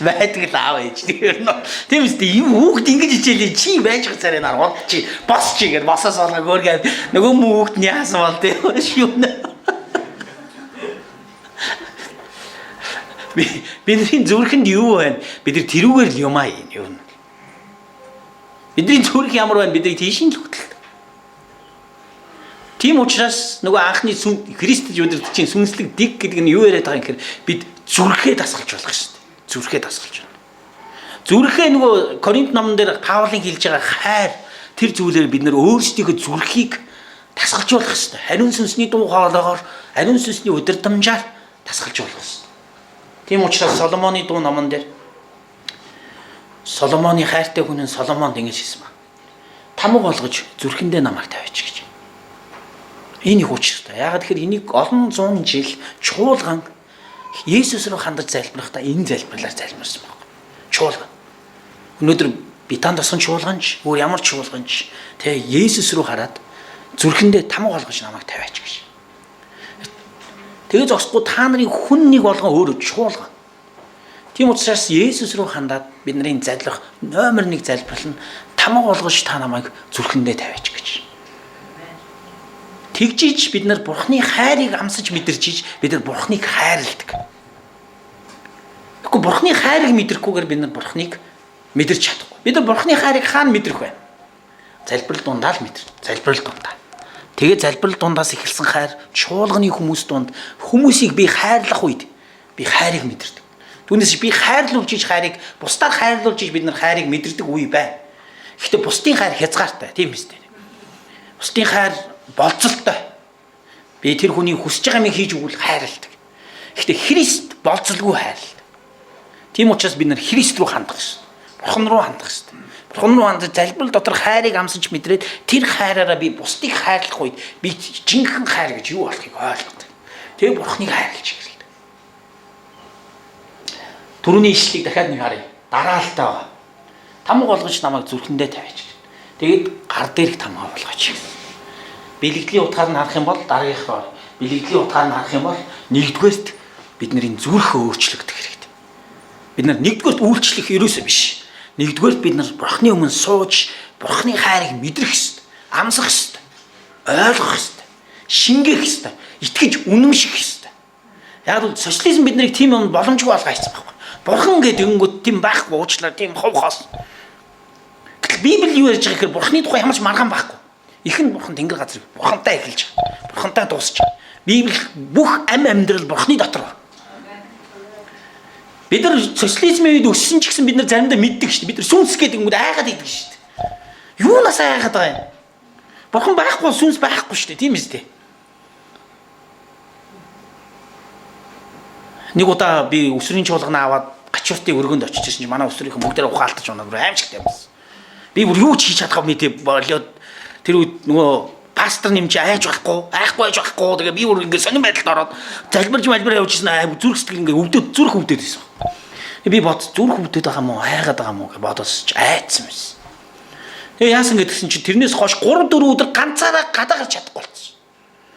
Байдаг л аав ээж тэр нь. Тийм үстэй юм хүүхд ингэж хичээлээ чи байж байгаа царай нар хол чи бос чи гэж босоос олгоо гөргээд нөгөө хүүхд нь яасан бол тийм шүүн. Бидний зүрхэнд юу байна? Бид нар тэрүүгээр л юмаа юм. Бидний зүрх ямар байна? Бидний тийш л хөтөл. Тийм учраас нөгөө анхны Христэд удирдахын сүнслэг дэг гэдэг нь юу яриад байгаа юм гэхээр бид зүрхээ дасгалж болох шүү дээ. Зүрхээ дасгалж байна. Зүрхээ нөгөө Коринт номон дээр Паулын хэлж байгаа хайр тэр зүйлээр бид нөр өөрсдийнхөө зүрхийг дасгалж болох хэрэгтэй. Хариун сүнсний дуу хоолойгоор, хариун сүнсний удирдамжаар дасгалж болох хэрэгтэй. Тийм учраас Соломоны дуу номон дээр Соломоны хайртай хүн нь Соломонд ингэж хэлсэн ба. Тамга болгож зүрхэндээ намайг тавиач гэж. Энэ их учиртай. Яагаад гэхээр энийг олон зуун жил чуулган Есүс рүү хандаж залбирахдаа энэ залбирлаар залбирсан байна. Чуулган. Өнөөдөр би танд тосон чуулганч, өөр ямар чуулганч тэ Есүс рүү хараад зүрхэндээ тамга болгож намайг тавиач гэж. Тэгээ зогсохгүй та нарын хүн нэг болгон өөрөө чуулган. Тийм учраас Есүс рүү хандаад бидний залбирах номер 1 залбирал нь тамга болгож та намайг зүрхэндээ тавиач гэж. Тэгжиж бид нар Бурхны хайрыг амсаж мэдэрчиж бид нар Бурхныг хайрладаг. Тэгэхгүй бурхны хайрыг мэдрахгүйгээр бид нар бурхныг мэдэрч чадахгүй. Бид нар бурхны хайрыг хаана мэдрэх вэ? Залбирал дундаа л мэдэрч. Залбирал дундаа. Тэгээ залбирал дундаас эхэлсэн хайр чуулганы хүмүүс дунд хүмүүсийг би хайрлах үед би хайрыг мэдэрдэг. Түүнээс би хайрлуулж иж хайрыг бусдаар хайрлуулж иж бид нар хайрыг мэдэрдэг үе байна. Гэхдээ бусдын хайр хязгаартай, тийм биз дээ. Бусдын хайр болцолтой. Би тэр хүний хүсэж байгаа юм хийж өгвөл хайрладаг. Гэхдээ Христ болцолгүй хайрлалт. Тийм учраас бид нар Христ рүү хандах ёстой. Бурхан руу хандах ёстой. Бурхан руу хандаж залбирал дотор хайрыг амсаж мэдрээд тэр хайраараа би бусдыг хайрлах үед би жинхэнэ хайр гэж юу болохыг ойлгодог. Тэгээ Бурханыг хайрлаж эхэлдэг. Түрүүний ишлэлийг дахиад нэг харъя. Дараалтаа байгаа. Тамга болгож намайг зүрхэндээ тавиач. Тэгээд гар дээрх тамга болгооч. Бэлэгдлийн утгаар нь харах юм бол дараагийнхаа бэлэгдлийн утгаар нь харах юм бол нэгдүгээрт бидний зүрх өөрчлөгдөх хэрэгтэй. Бид нар нэгдүгээрт үйлчлэх ерөөсөө биш. Нэгдүгээрт бид нар Бурхны өмнө сууж Бурхны хайрыг мэдрэх ёстой, амсах ёстой, ойлгох ёстой, шингээх ёстой, итгэж үнэмших ёстой. Яг л социализм бид нарыг тийм юм боломжгүй болгоо хийсэн байхгүй. Бурхан гэдэг өгөнгөт тийм байхгүй уучлаар тийм хов хоос. Библи юу ярьж байгаа гэхээр Бурхны тухай ямар ч маргаан байхгүй. Ихэн Бурхан тэнгэр газрыг Бурхантай эхэлж байгаа. Бурхантай дуусч байгаа. Библи бүх амьдрал Бурхны дотор байна. Бид нар социализмын үед өссөн ч гэсэн бид нар заримдаа мэддэг шүү дээ. Бид нар сүнс гэдэг юм уу айгаад идэг шүү дээ. Юунаас айгаад байгаа юм? Бурхан байхгүй сүнс байхгүй шүү дээ. Тийм үстэй. Нэг удаа би өсвөрийн чуулгана аваад гачууртыг өргөнд очиж ирсэн чинь манай өсвөрийнхэн бүгдээ ухаалтаж унаад аимшигтай байсан. Би бүр юу ч хийж чадахгүй мэдээ болоод тэр үед нөгөө пастор нэмж айж байхгүй тэгээ би бүр ингээд сонирн байдалд ороод залбирж явжсэн зүрх сэтгэл ингээд өвдөд зүрх өвдөд байсан. Би бод зүрх өвдөд байгаа юм уу айгаад байгаа юм уу гэж бодосч айцсан байсан. Тэгээ яасан гэдгсэн чинь тэрнээс хойш 3-4 өдөр ганцаараа гадаа гарч чадахгүй болсон.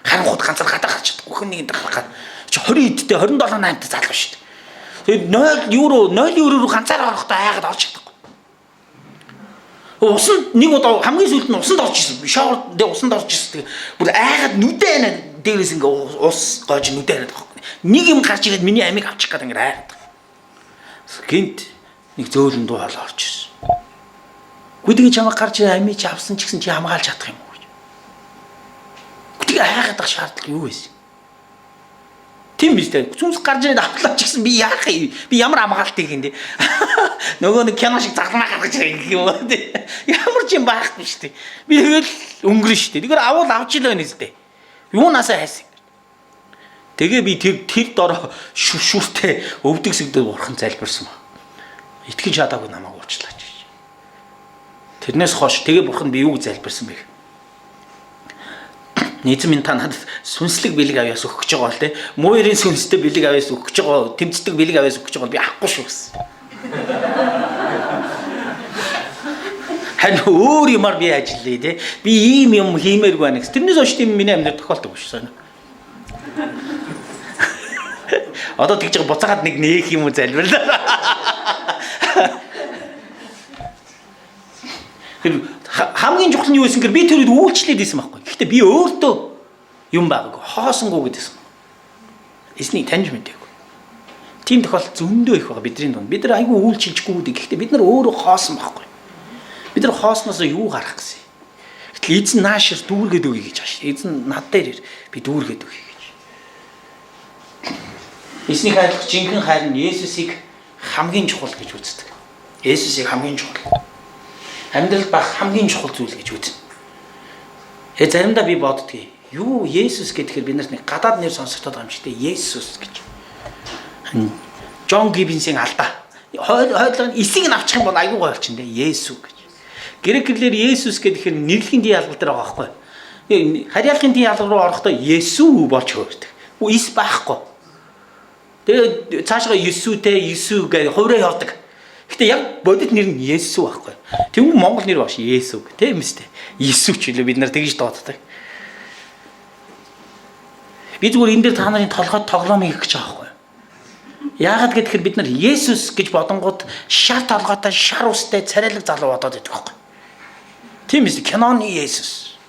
Харанхууд ганцаар гадаа гарч чадахгүй хүн нэгэнд гаргаад чи 20 эдтэй 27-8-т залуу шүү дээ. Тэгээд 0 евро ганцаараа орохдоо айгаад орж чадахгүй. Усанд нэг удаа хамгийн сүүлд нь усанд орж ирсэн. Шавар дээр усанд орж ирсэн. Бүр айгаад нүдэн дээрээс ингээ ус гоож нүдэн яриад байгаа. Нэг юм гарч ирээд миний амийг авчих гээд ингээ айгаад. Гинт нэг зөөлөн дуу хоол орж ирсэн. Гүдгийн чамаа гарч ирээ амийг чи авсан ч гэсэн чи хамгаалж чадах юм уу гэж. Гүдгийг айгаад ах шаардлага юу вэ? Тийм биз дээ. Зүнс гарч ирээд авлаа ч гэсэн би яах юм? Би ямар хамгаалтыг юм бэ? Нөгөө нэг кино шиг загламаа гаргаж ирэх юм уу тий. Ямар ч юм байхгүй шүү дээ. Би тэгэл өнгөрөн шүү дээ. Тэгэр авал авч илээ нэс дээ. Юунаасаа хайсан. Тэгээ би тэр дор шүртэй өвдөг сэгдээ бурхан залбирсан ба. Итгэж чадаагүй намайг уучлаач. Тэрнээс хойш тэгээ бурхан би юу залбирсан бэ? Нийцэн минь та надад сүнслэг бэлэг авьяас өгч байгаа бол те муурийн сүнстэй бэлэг авьяас өгч байгаа тэмцдэг бэлэг авьяас өгч байгаа бол би авахгүй шүү гэсэн. Харин өөр юмар би ажиллая те би ийм юм хиймээргүй байна гэсэн. Тэрнээс хойш тийм миний амьдрал тохиолдог биш сайн. Одоо тэгж буцаагаад нэг нээх юм уу залбирлаа. Хамгийн чухал нь юу гэсэн гэхээр би тэр үед үйлчлээд исэн байхгүй. Гэхдээ би өөртөө юм байгаагүй. Хоосонгүй гэдээсэн. Эснийг таньж мэдээгүй. Тийм тохиолдол зөндөө их байгаа бидний дунд. Бид нар айгүй үйлчилжгүй гэдэг. Гэхдээ бид нар өөрөө хоосон байхгүй. Бид нар хоосноос юу гарах гэсэн. Гэтэл эзэн наашир дүүргээд өгье гэж ааш. Эзэн над дээр би дүүргээд өгье гэж. Эснийг хайрлах жинхэнэ хайр нь Есүсийг хамгийн чухал гэж үздэг. Есүсийг хамгийн чухал. Амьдрал бах хамгийн чухал зүйл гэж үзнэ. Заримдаа би боддгийг юу Есүс гэхээр бид нарт нэг гадаад нэр сонсогдоод байгаа юм шиг те Есүс гэж. Джон Гиббинсийн алдаа. Хойлоо эсийг нь авчих юм бол айгүй гоё болчихно те Есүс гэж. Греклэр Есүс гэхээр нэрлэхийн ди ялгал дээр байгаа байхгүй. Харьяалахын ди ялгал руу орохдоо Есүс болж хөөрдөг. Ис байхгүй. Тэгээ цаашгаа Есүтэй Есүс гэж хувраа явдаг. Гэтэ яг бодит нэр нь Есүс байхгүй. Тэнгүү Монгол нэр багш Есүс тийм үстэй. Есүс ч үлээ бид нар тэгж дууддаг. Би зүгээр энэ дээр та нарын толгойд тоглоомыг их гэж байгаа байхгүй. Яагаад гэхээр бид нар Есүс гэж бодонгууд шар толгойтой шар устай царайлаг залуу бодоод байдаг байхгүй. Тийм үстэй киноны Есүс.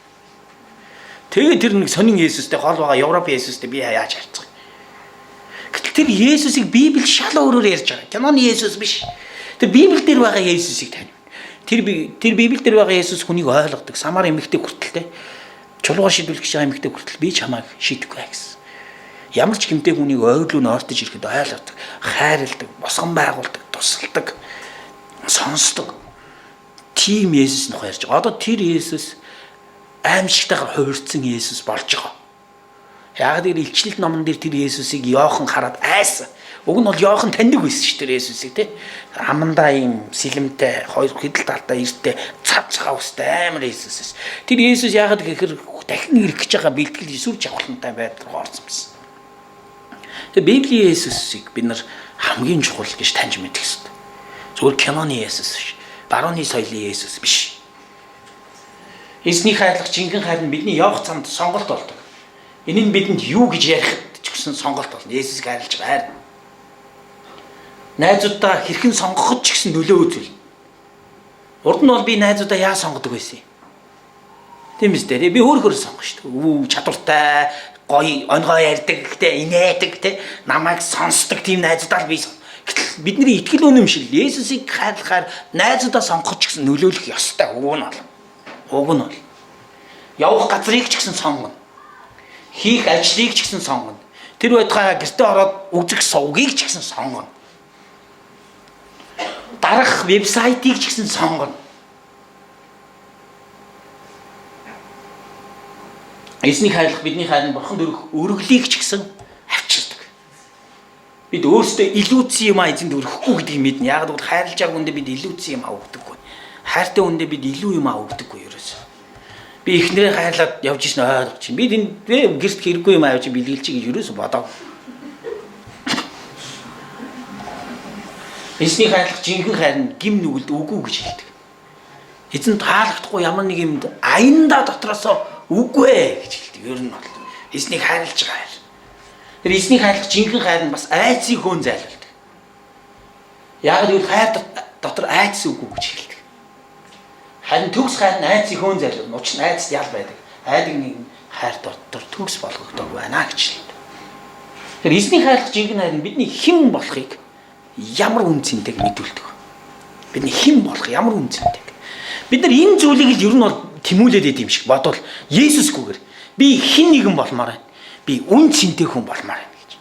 Тэгээ тэр нэг сонин Есүстэй гол байгаа Европ Есүстэй би яаж харьцах. Гэтэл Тэр Есүсийг Библи шал өөрөөр ярьж байгаа. Киноны Есүс биш. Тэр Библиэл дээр байгаа Есүсийг тань. Тэр Библиэл дээр байгаа Есүс хүнийг ойлгодог. Самар эмэгтэй хүртэл чулуугаар шийдвэрлэх гэж байгаа эмэгтэй хүртэл би чамайг шийдэхгүй гэсэн. Ямар ч гэмтэй хүнийг ойрлуу нортож ирэхэд ойлгодог, хайрладаг, босгон байгуулдаг, тусалдаг, сонсдог. Тийм Есүс нөх ярьж байгаа. Одоо тэр Есүс аимшигтайгаар хуурцсан Есүс болж байгаа. Яг тэр илчлэлт номон дээр тэр Есүсийг Иохан хараад айсан. Уг нь бол Иохан таньдаг байсан шүү дээ Есүсийг тий. Амандаа ийм сэлэмтэй, хоёр хэдэл талтай эрттэй, цав цагаа өстэй амар Есүс. Тэр Есүс яагаад гэхээр дахин ирэх гэж байгаа бэлтгэл сүр жавхлантай байдаг орсон байсан. Тэгээ Библийн Есүсийг бид нар хамгийн чухал гэж таньж мэдэх хэрэгтэй. Зөвхөн киноны Есүс биш. Барууны соёлын Есүс биш. Эзний хайрлах жинхэнэ хайр нь бидний явах замд сонголт болдог. Энэ нь бидэнд юу гэж ярихд ч гэсэн сонголт болно. Есүсийг хайрлаж байгаа хайр. Найзуудаа хэрхэн сонгоход ч гэсэн нөлөө үзүүл. Урд нь бол би найзуудаа яа сонгодог байсан юм. Тийм биз дээ. Би өөрөөр сонгох шүү дээ. Чадвартай, гоё, онгой ярьдаг, гэхдээ инээдэг те намайг сонсдог тийм найзуудаа л би. Гэтэл бидний итгэл үнэмшил Есүсийг хайрлахаар найзуудаа сонгох ч гэсэн нөлөөлөх ёстой. Уг нь бол явах газрыг ч гэсэн сонгоно. Хийх ажлыг ч гэсэн сонгоно. Тэр байтугай гэртээ ороод үзэх сувгийг ч гэсэн сонгоно. Дарах вебсайтыг ч гэсэн сонгоно. Эзнийг хайрлах бидний хайр нь Бурханд өргөлийг ч гэсэн авчирдаг. Бид өөрсдөө илүүцсэн юм эзэнд өргөхгүй гэдгийг мэднэ. Яг л хайрлаж байгаа хүндээ бид илүүцсэн юм өгдөггүй. Хайртай хүндээ бид илүү юм өгдөггүй ерөөсөө. Би эхнэрээ хайрлаад явж ирсэн ойлгож чинь. Би энэ гэрт хэрэггүй юм авч бэлгэлж гэж ерөөсөө бодоо. Эзнийг хайрлах жинхэнэ хайр нь гим нүгэлд үгүй гэж хэлдэг. Эзэн таалагдахгүй ямар нэг юмд аяндаа дотроосоо үгүй гэж хэлдэг. Ер нь бол эзнийг хайрлаж байгаа хайр. Тэр эзнийг хайрлах жинхэнэ хайр нь бас айцыг хөөн зайлуулдаг. Яг л хайр дотор айц үгүй гэж хэлдэг. Харин төгс хайр нь айцыг хөөн зайлуулна. Учир нь айцд ял байдаг. Айдаг нэг хайр дотор төгс болгогддог байна гэж хэлдэг. Тэр эзнийг хайрлах жинхэнэ хайр нь бидний хэн болохыг ямар үн цэнтэйг мэдүүлдэг. Бидний хэн болох ямар үн цэнтэйг. Бид нар энэ зүйлийг л ер нь бол тэмүүлээд идэм шиг бодвол Есүсгүйгээр би хэн нэгэн болмоор байна. Би үн цэнтэй хүн болмоор байна гэж.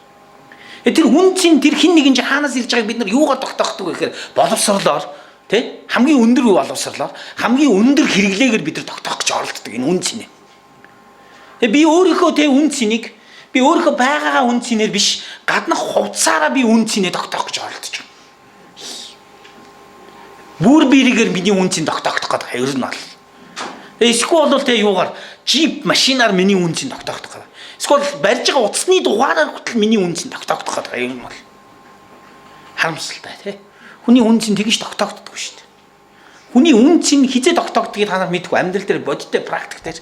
Тэр үн цэн тэр хэн нэгэн хаанаас ирж байгааг бид нар юугаар тогтоохдаг вэ гэхээр боловсрлоор тий хамгийн өндөр боловсрлоор хамгийн өндөр хэрэглээгээр бид нар тогтоох гэж оролддог энэ үн цэнэ. Би өөрийнхөө тий үн цэнийг би өөрийнхөө байгаагаа үн цэнээр биш гаднах хувцаараа би үн цэнэ тогтоох гэж оролдож байна. Бүр биеригээр миний үн цэн тогтоох гэдэг ер нь бол. Эсвэл бол тий юугаар джип машинаар миний үн цэн тогтоох гэдэг. Эсвэл барьж байгаа утасны дугаараар хүртэл миний үн цэн тогтоох гэдэг ер нь бол. Харамсалтай тий. Хүний үн цэн тэгж тогтоогддог шүү дээ. Хүний үн цэн хизээ тогтоогдгийг та нар мэдгүй амьдрал дээр бодиттой практик дээр.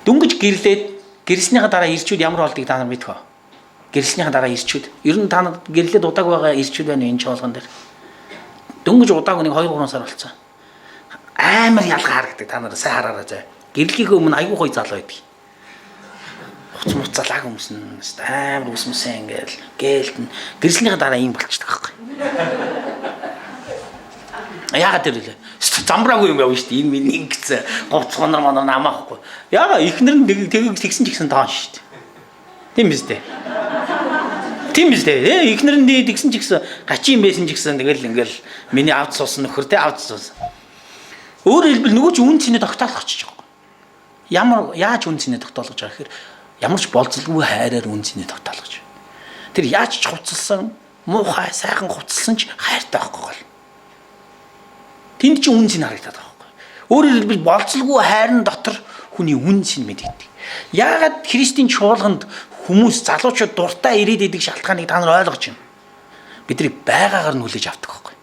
Дүнгиж гэрлээд гэрснийхаа дараа ирчүүд ямар болдгийг та нар мэдхөө. Гэрснийхаа дараа ирчүүд. Ер нь та нар гэрлээд удааг байгаа ирчүүд байна энэ чуулган дээр. Дүнгиж удааг нэг 2-3 сар болцсон. Амар ялгаа харагдаг та нар сайн хараарай заа. Гэрлэхийн өмнө аягүй гоё залуу байдаг. Хуцмуцалаг өмснө. Амар үсмсэн ингээл гэлтэн. Гэрснийхаа дараа ийм болчихдог байхгүй. Яагаад тэр вэ? Замбраагүй юм явна шүү дээ. Энэ миний ингэсэн говцгонор монор намаахгүй. Яагаад ихнэр нь тэгсэн ч гэсэн тоон шүү дээ. Тийм биз дээ. Тийм биз дээ. Ихнэр нь тэгсэн ч гэсэн гачийн байсан ч гэсэн тэгэл ингээл миний авд суусан нөхөр те авд суусан. Өөрөөр хэлбэл нөгөө ч үн цэнэ тогтоолох гэж байгаа. Яаж үн цэнэ тогтоолгож байгаа гэхээр ямар ч болцолгүй хайраар үн цэнэ тогтоолгож. Тэр яаж ч хувцалсан, муухай, сайхан хувцалсан ч хайртай байхгүй гол. Тэнд чинь үн цэнэ харагдаад байгаа байхгүй. Өөрөөр хэлбэл болцолгүй хайрын дотор хүний үн цэнэ мэдэгдэг. Яагаад Христийн чуулганд хүмүүс залуучууд дуртай ирээд идэг шалтгааныг та нар ойлгож байна. Бидний байгаагаар нь хүлээж авдаг байхгүй.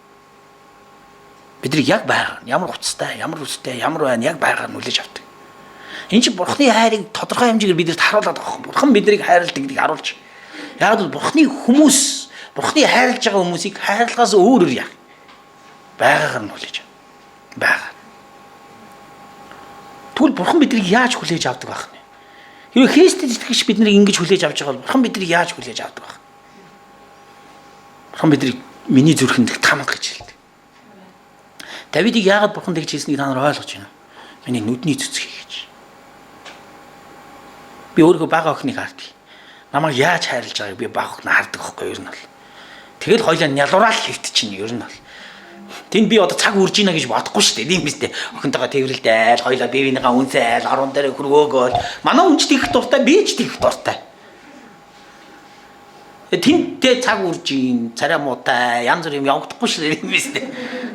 Бидний яг байгаар ямар хуцтай, ямар үстэй, ямар байна яг байгаар нь хүлээж авдаг. Энэ чинь Бурхны хайрыг тодорхой хэмжээгээр бидэнд харуулдаг байхгүй. Бурхан биднийг хайрладаг гэдгийг харуулж. Яг л Бурхны хүмүүс, Бурхны хайрлаж байгаа хүмүүсийг хайрлагаас өөрөөр яах. Байгаагаар нь хүлээж байна. Байгаар. Тэгвэл Бурхан биднийг яаж хүлээж авдаг байх вэ? Хэрвээ Христэд итгэж биднийг ингэж хүлээж авч байгаа бол Бурхан биднийг яаж хүлээж авдаг байх? Бурхан биднийг миний зүрхэнд тамга гэж хэлдэг. Давидыг яагаад Бурхан тэгж хэлснийг та нар ойлгож байна уу? Миний нүдний цэцгийг гэж. Би өөрөө бага охиныг хардаг. Намайг яаж хайрлаж байгааг би бага охин хардаг байхгүй юу ер нь бол. Тэгэл хоёлаа нялуураад хөвтчихнэ ер нь бол. Тэнд би одоо цаг үрж ийна гэж бодохгүй шүү дээ. Тийм биз дээ. Охинтойгоо тэрвэрлдээл, хоёлаа биевийнхээ үнсээл, орон дээр хөргөөгөөл. Манай үнч тийх дуртай, би ч тийх дуртай. Тэнтэй цаг үрж ийн, царай муутай, янз бүр юм явагдахгүй шүү дээ. Тийм биз дээ.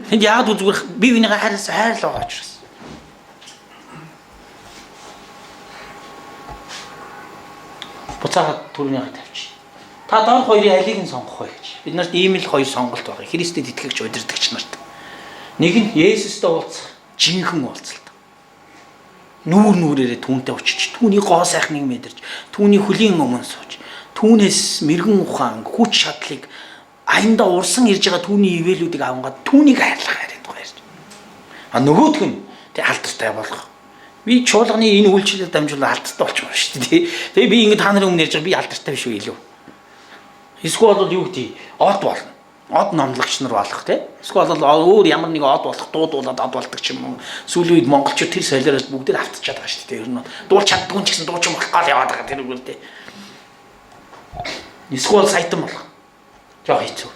Тэнд яагаад зүгээр биевийнхээ хайрлаа учраас. Буцаагаад түрүүнийхээ тавьчих. Та доор хоёрын алийг нь сонгох вэ гэж. Бид нарт ийм л хоёр сонголт байгаа. Христэд итгэгч удирдагч нарт. Нэг нь Есүстэй уулзах жинхэнэ уулзалт. Нүүрээрээ түүнтэй очиж, түүний гоо сайхныг мэдэрч, түүний хөлийн өмнө сууж, түүнээс мэрэгэн ухаан, хүч чадлыг аяндаа урсан ирж байгаа түүний ивэлүүдийг авангаад түүнийг хайрлах яриад байгаа юм. А нөгөөх нь тэг алдартай болох. Би чуулганы энэ үйлчлэлээр дамжуулаад алдартай болчихмоор шүү дээ. Тэгээ би ингэ та нарын өмнө ярьж байгаа би алдартай биш үү илүү. Эсвэл бол юу гэдэг од болно. Од номлогч нар болох тий. Эсвэл бол өөр ямар нэг од болох дуудуулаад од болдог ч юм уу. Сүүлийн үед монголчууд тэр солироос бүгдээр автчихад байгаа шүү дээ. Ер нь дуулж чаддгүй ч гэсэн дуучин болох гал яваад байгаа тэр үгээр тий. Эсвэл саятан болох. Жоо хэцүү.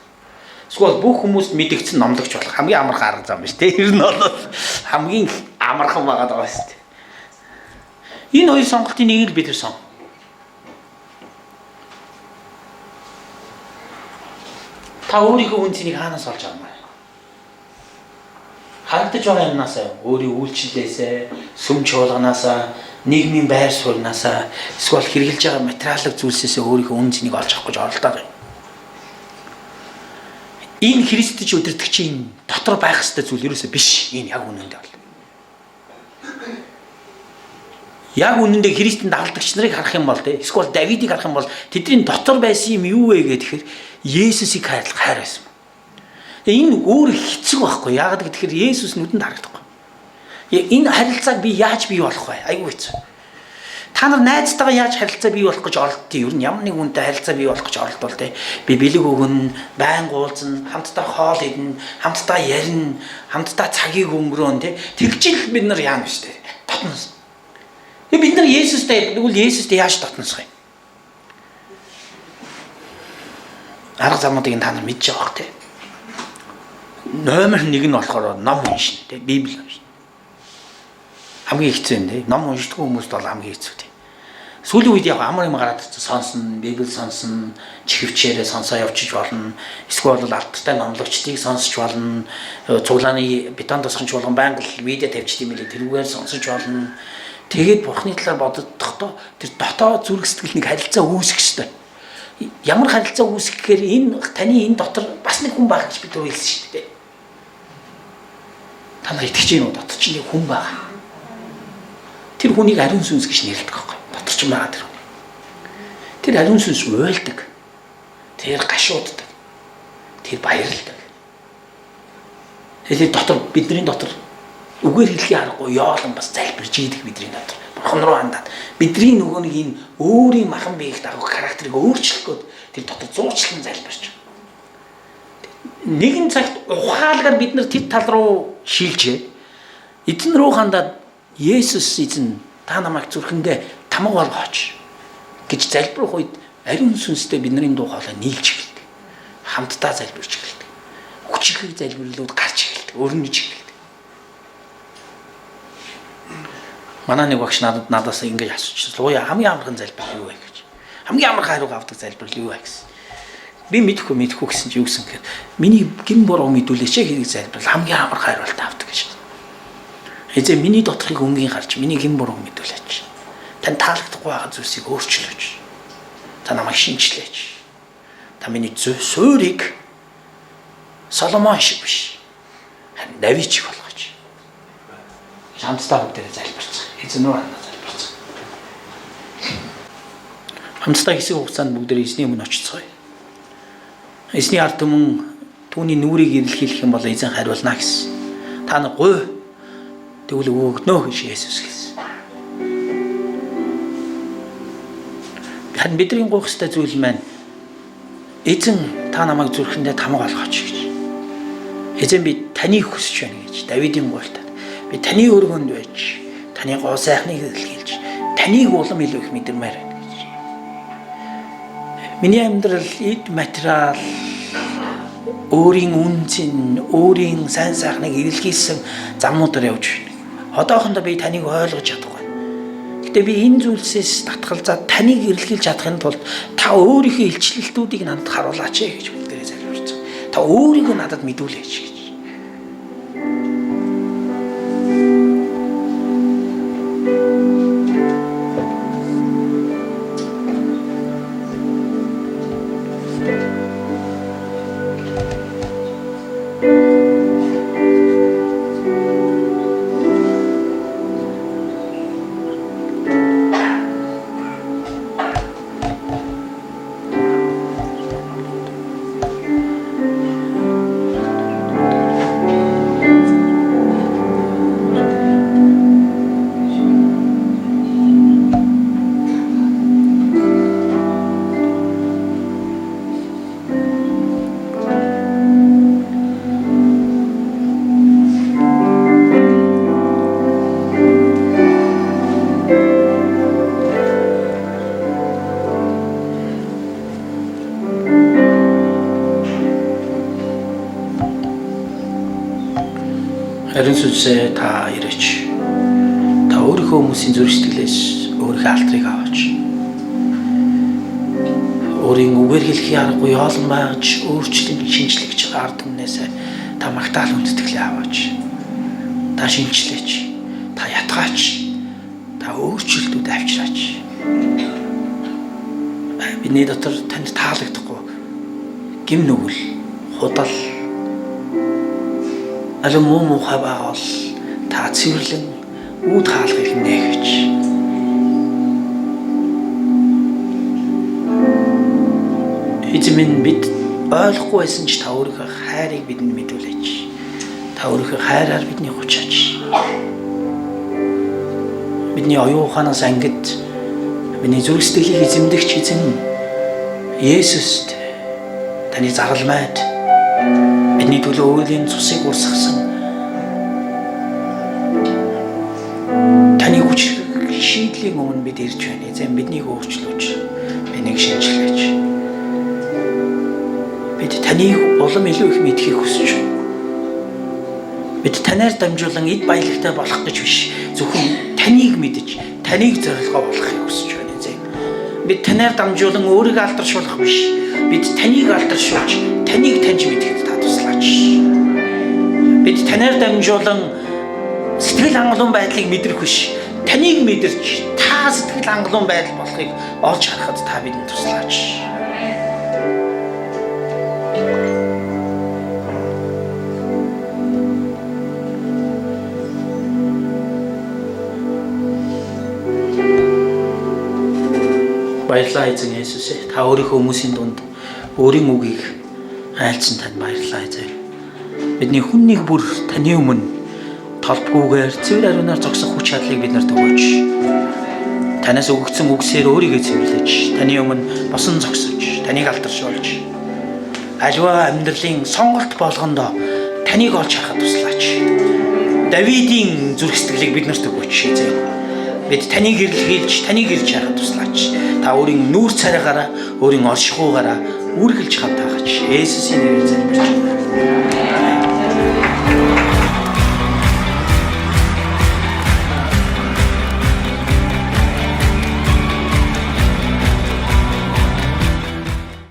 Эсвэл бүх хүмүүст мэдэгдсэн номлогч болох хамгийн амархан арга зам биш тий. Ер нь бол хамгийн амархан байгаа даа шүү дээ. Энэ хоёр сонголтын нэг л бид нар сон. Та өөрийнхөө үнцнийг хаанаас олж авах вэ? Харагдаж байгаа юмнаас, өөрийн үйлчлэлээсээ, сүм чуулганаасаа, нийгмийн байр сууринаасаа, эсвэл хэрэгжилж байгаа материалын зүйлсээс өөрийнхөө үнцнийг олж авах гэж оролдоод байна. Энэ Христч удирдагчийн дотор байх ёстой зүйл ерөөсөө биш. Энэ яг үнэндээ бол. Яг үнэндээ Христэнд алдагч нарыг харах юм бол эсвэл Давидыг харах юм бол тэдний дотор байсан юм юу вэ гэхээр Есүсийг хайрлах хайр байсан. Энэ өөр хэцүү байхгүй. Яагаад гэхээр Есүс нүдэнд харагдахгүй. Энэ харилцааг би яаж бий болох вэ? Айгүй хэцүү. Та нар найзтайгаа яаж харилцаа бий болох гэж оролдтыг ер нь ямар нэг үнтэй харилцаа бий болох гэж оролдвол би бэлэг өгнө, байн уулзна, хамтдаа хоол идэнэ, хамтдаа ярина, хамтдаа цагийг өнгөрөөнө тэгжил бид нар яана штэ. Дотнос. Бид нар Есүстэй тэгвэл Есүстэй яаж дотносох юм? Арга замуудыг та нар мэдж байгаа бох тий. Номер 1 нь болохоор ном уншина тий, Библи уншина. Хамгийн хэцүү юм тий. Ном уншдаг хүмүүст бол хамгийн хэцүү тий. Сүүлийн үед яг амар юм гараад сонсно, Библи сонсно, чихвчээрээ сонсоо явчих болно. Эсвэл бол алдартай номлогчдыг сонсч болно. Цуглааны бетон тосгон чуулган байнга видео тавьчих юм лээ. Тэрүүгээр сонсож болно. Тэгээд Бурхны талаар бодохдоо тэр дотоод зүрх сэтгэл нэг харилцаа үүсгэх ёстой. Ямар харилцаа үүсгэхээр энэ таны энэ дотор бас нэг хүн байх гэж бид хэлсэн шүү дээ. Та нар итгэж гин үү? Дотор чинь нэг хүн байгаа. Тэр хүнийг ариун сүнс гэж нэрлэдэг байхгүй. Дотор чинь байгаа тэр хүн. Тэр ариун сүнс уйлдаг. Тэр гашууддаг. Тэр баярлдаг. Тэгэхээр дотор бидний дотор үгээр хэлхий аргагүй яолон бас залбирж идэх бидний дотор. Бурхан руу хандаад бидний нөгөө нэг энэ өөрийн махан биеийг дагах характерыг өөрчлөх гээд тэр дотор зуучлан залбирч. Нэгэн цагт ухаалгаар бид нар тэр тал руу шилжээ. Эзэн рүү хандаад Есүс эзэн та намайг зүрхэндээ тамга болгооч гэж залбирх үед ариун сүнстэй бидний дуу хоолой нийлж эхэлдэг. Хамтдаа залбирч эхэлдэг. Хүчрхэг залбирлууд гарч эхэлдэг. Өрнөж эхэлдэг. Манай нэг багш надаас ингэж асууж "Лууя хамгийн амархан залбир юу вэ?" гэж. Хамгийн амархан хариуг авдаг залбир юу вэ гэсэн. Би мэдэхгүй гэсэн чи юу гэсэн гэхээр миний гин буруу мэдүүлээч хэрэг залбир хамгийн амархан хариулт авдаг гэж. Эзэн миний доторхыг өнгийн харж миний гин буруу мэдүүлээч. Тань таалагдахгүй байгаа зүйлсийг өөрчлөөч. Та намайг шинчлээч. Та миний суурийг Соломон шиг биш. Харин Давид шиг болгооч. Хамтдаа бүгдээрээ залбирцгаая. Эзэн рүү хандаа залбирцгаая. Хамтдаа хэсэг хугацаанд бүгдээрээ эзний өмнө очицгаая. Эзний ард түмэн түүний нүрийг илэрхийлэх юм бол эзэн хариулна гэсэн. Та нар гуй тэгвэл өгнө гэж Есүс хэлсэн. Харин бидний гуйх ёстой зүйл маань эзэн та намайг зүрхэндээ тамга олгооч гэж. Эзэн би таныг хүсэж байна гэж Давидын гуйлтад. Би таны өргөнд байж таны гоо сайхныг илэрхийлж таныг улам илүү их мэдэрмээр байна гэж. Миний амьдрал эд материал өөрийн үнцэн, өөрийн сайн сайхныг илэрхийлсэн замуудаар явж байна. Одоохондоо би таныг ойлгож чадахгүй. Гэтэ би энэ зүйлсээс татгалзаад таныг илэрхийлж чадахын тулд та өөрийнхөө илчлэлтүүдийг надад харуулаач гэж бүгдээрээ залбирч байгаа. Та өөрийгөө надад мэдүүлээч гэж. Харин сүнсээ та ирээч. Та өөрийнхөө хүмүүсийн зүрх сэтгэлээс өөрийнхөө алтрыг аваач. Өөрийн үгээр хэлхий аргагүй олон байгаж өөрчлөн шинжлэх гэж ард түмнээсээ та магтаал хүндэтгэлээ аваач. Та шинжлээч. Та ятгаач. Та өөрчлөлтүүд авчираач. Бидний дотор танд таалагдахгүй гим нүгэл, худал аль муу муухай байгаа бол та цэвэрлэн үүд хаалгыг нээгч. Эзэн минь бид ойлгохгүй байсан ч та өөрийнхөө хайрыг бидэнд мэдүүлээч. Та өөрийнхөө хайраар бидний хучаач. Бидний оюун ухаанаас ангид миний зүрх сэтгэлийг эзэмдэгч эзэн Есүст таны загалмайд бидний төлөө өөлийн цусыг урсгасан таны хүч шийдлийн өмнө бид ирж байна. Эзэн биднийг өөрчлөөч. Бинийг шинжилгээч. Бид таныг улам илүү их мэдхийг хүсэж байна. Бид танаар дамжуулан эд баялагтай болох гэж биш. Зөвхөн таныг мэдж, таныг зорилгоо болгохыг хүсэж байна. Эзэн бид танаар дамжуулан өөрийгөө алдаршуулах биш. Бид таныг алдаршуулж, таныг таньж мэдхэд та туслаач. Бид танаар дамжуулан сэтгэл хангалуун байдлыг мэдрэх биш. Таныг мэдэрч, та сэтгэл хангалуун байдал болохыг олж харахад та бидэнд туслаач. Баярлалаа эзэн Есүс. Та өөрийнхөө хүмүүсийн дунд өөрийн үгийг айлцсан танд баярлалаа эзэн. Бидний хүн нэг бүр таны өмнө толбгүйгээр цэвэр ариунаар зогсох хүч чадлыг бид нарт өгөөч. Танаас өгөгдсөн үгсээр өөрийгөө цэвэрлэж, таны өмнө босон зогсож, таныг алдаршуулж, аливаа амьдралын сонголт болгондоо таныг олж харахад туслаач. Давидын зүрх сэтгэлийг бид нарт өгөөч эзэн. Бид таныг илэрхийлж, таныг ирж харахад туслаач. Та өөрийн нүүр царайгаараа, өөрийн оршихуугаараа үргэлж хамтаагаач. Есүсийн нэрээр залбирч байна.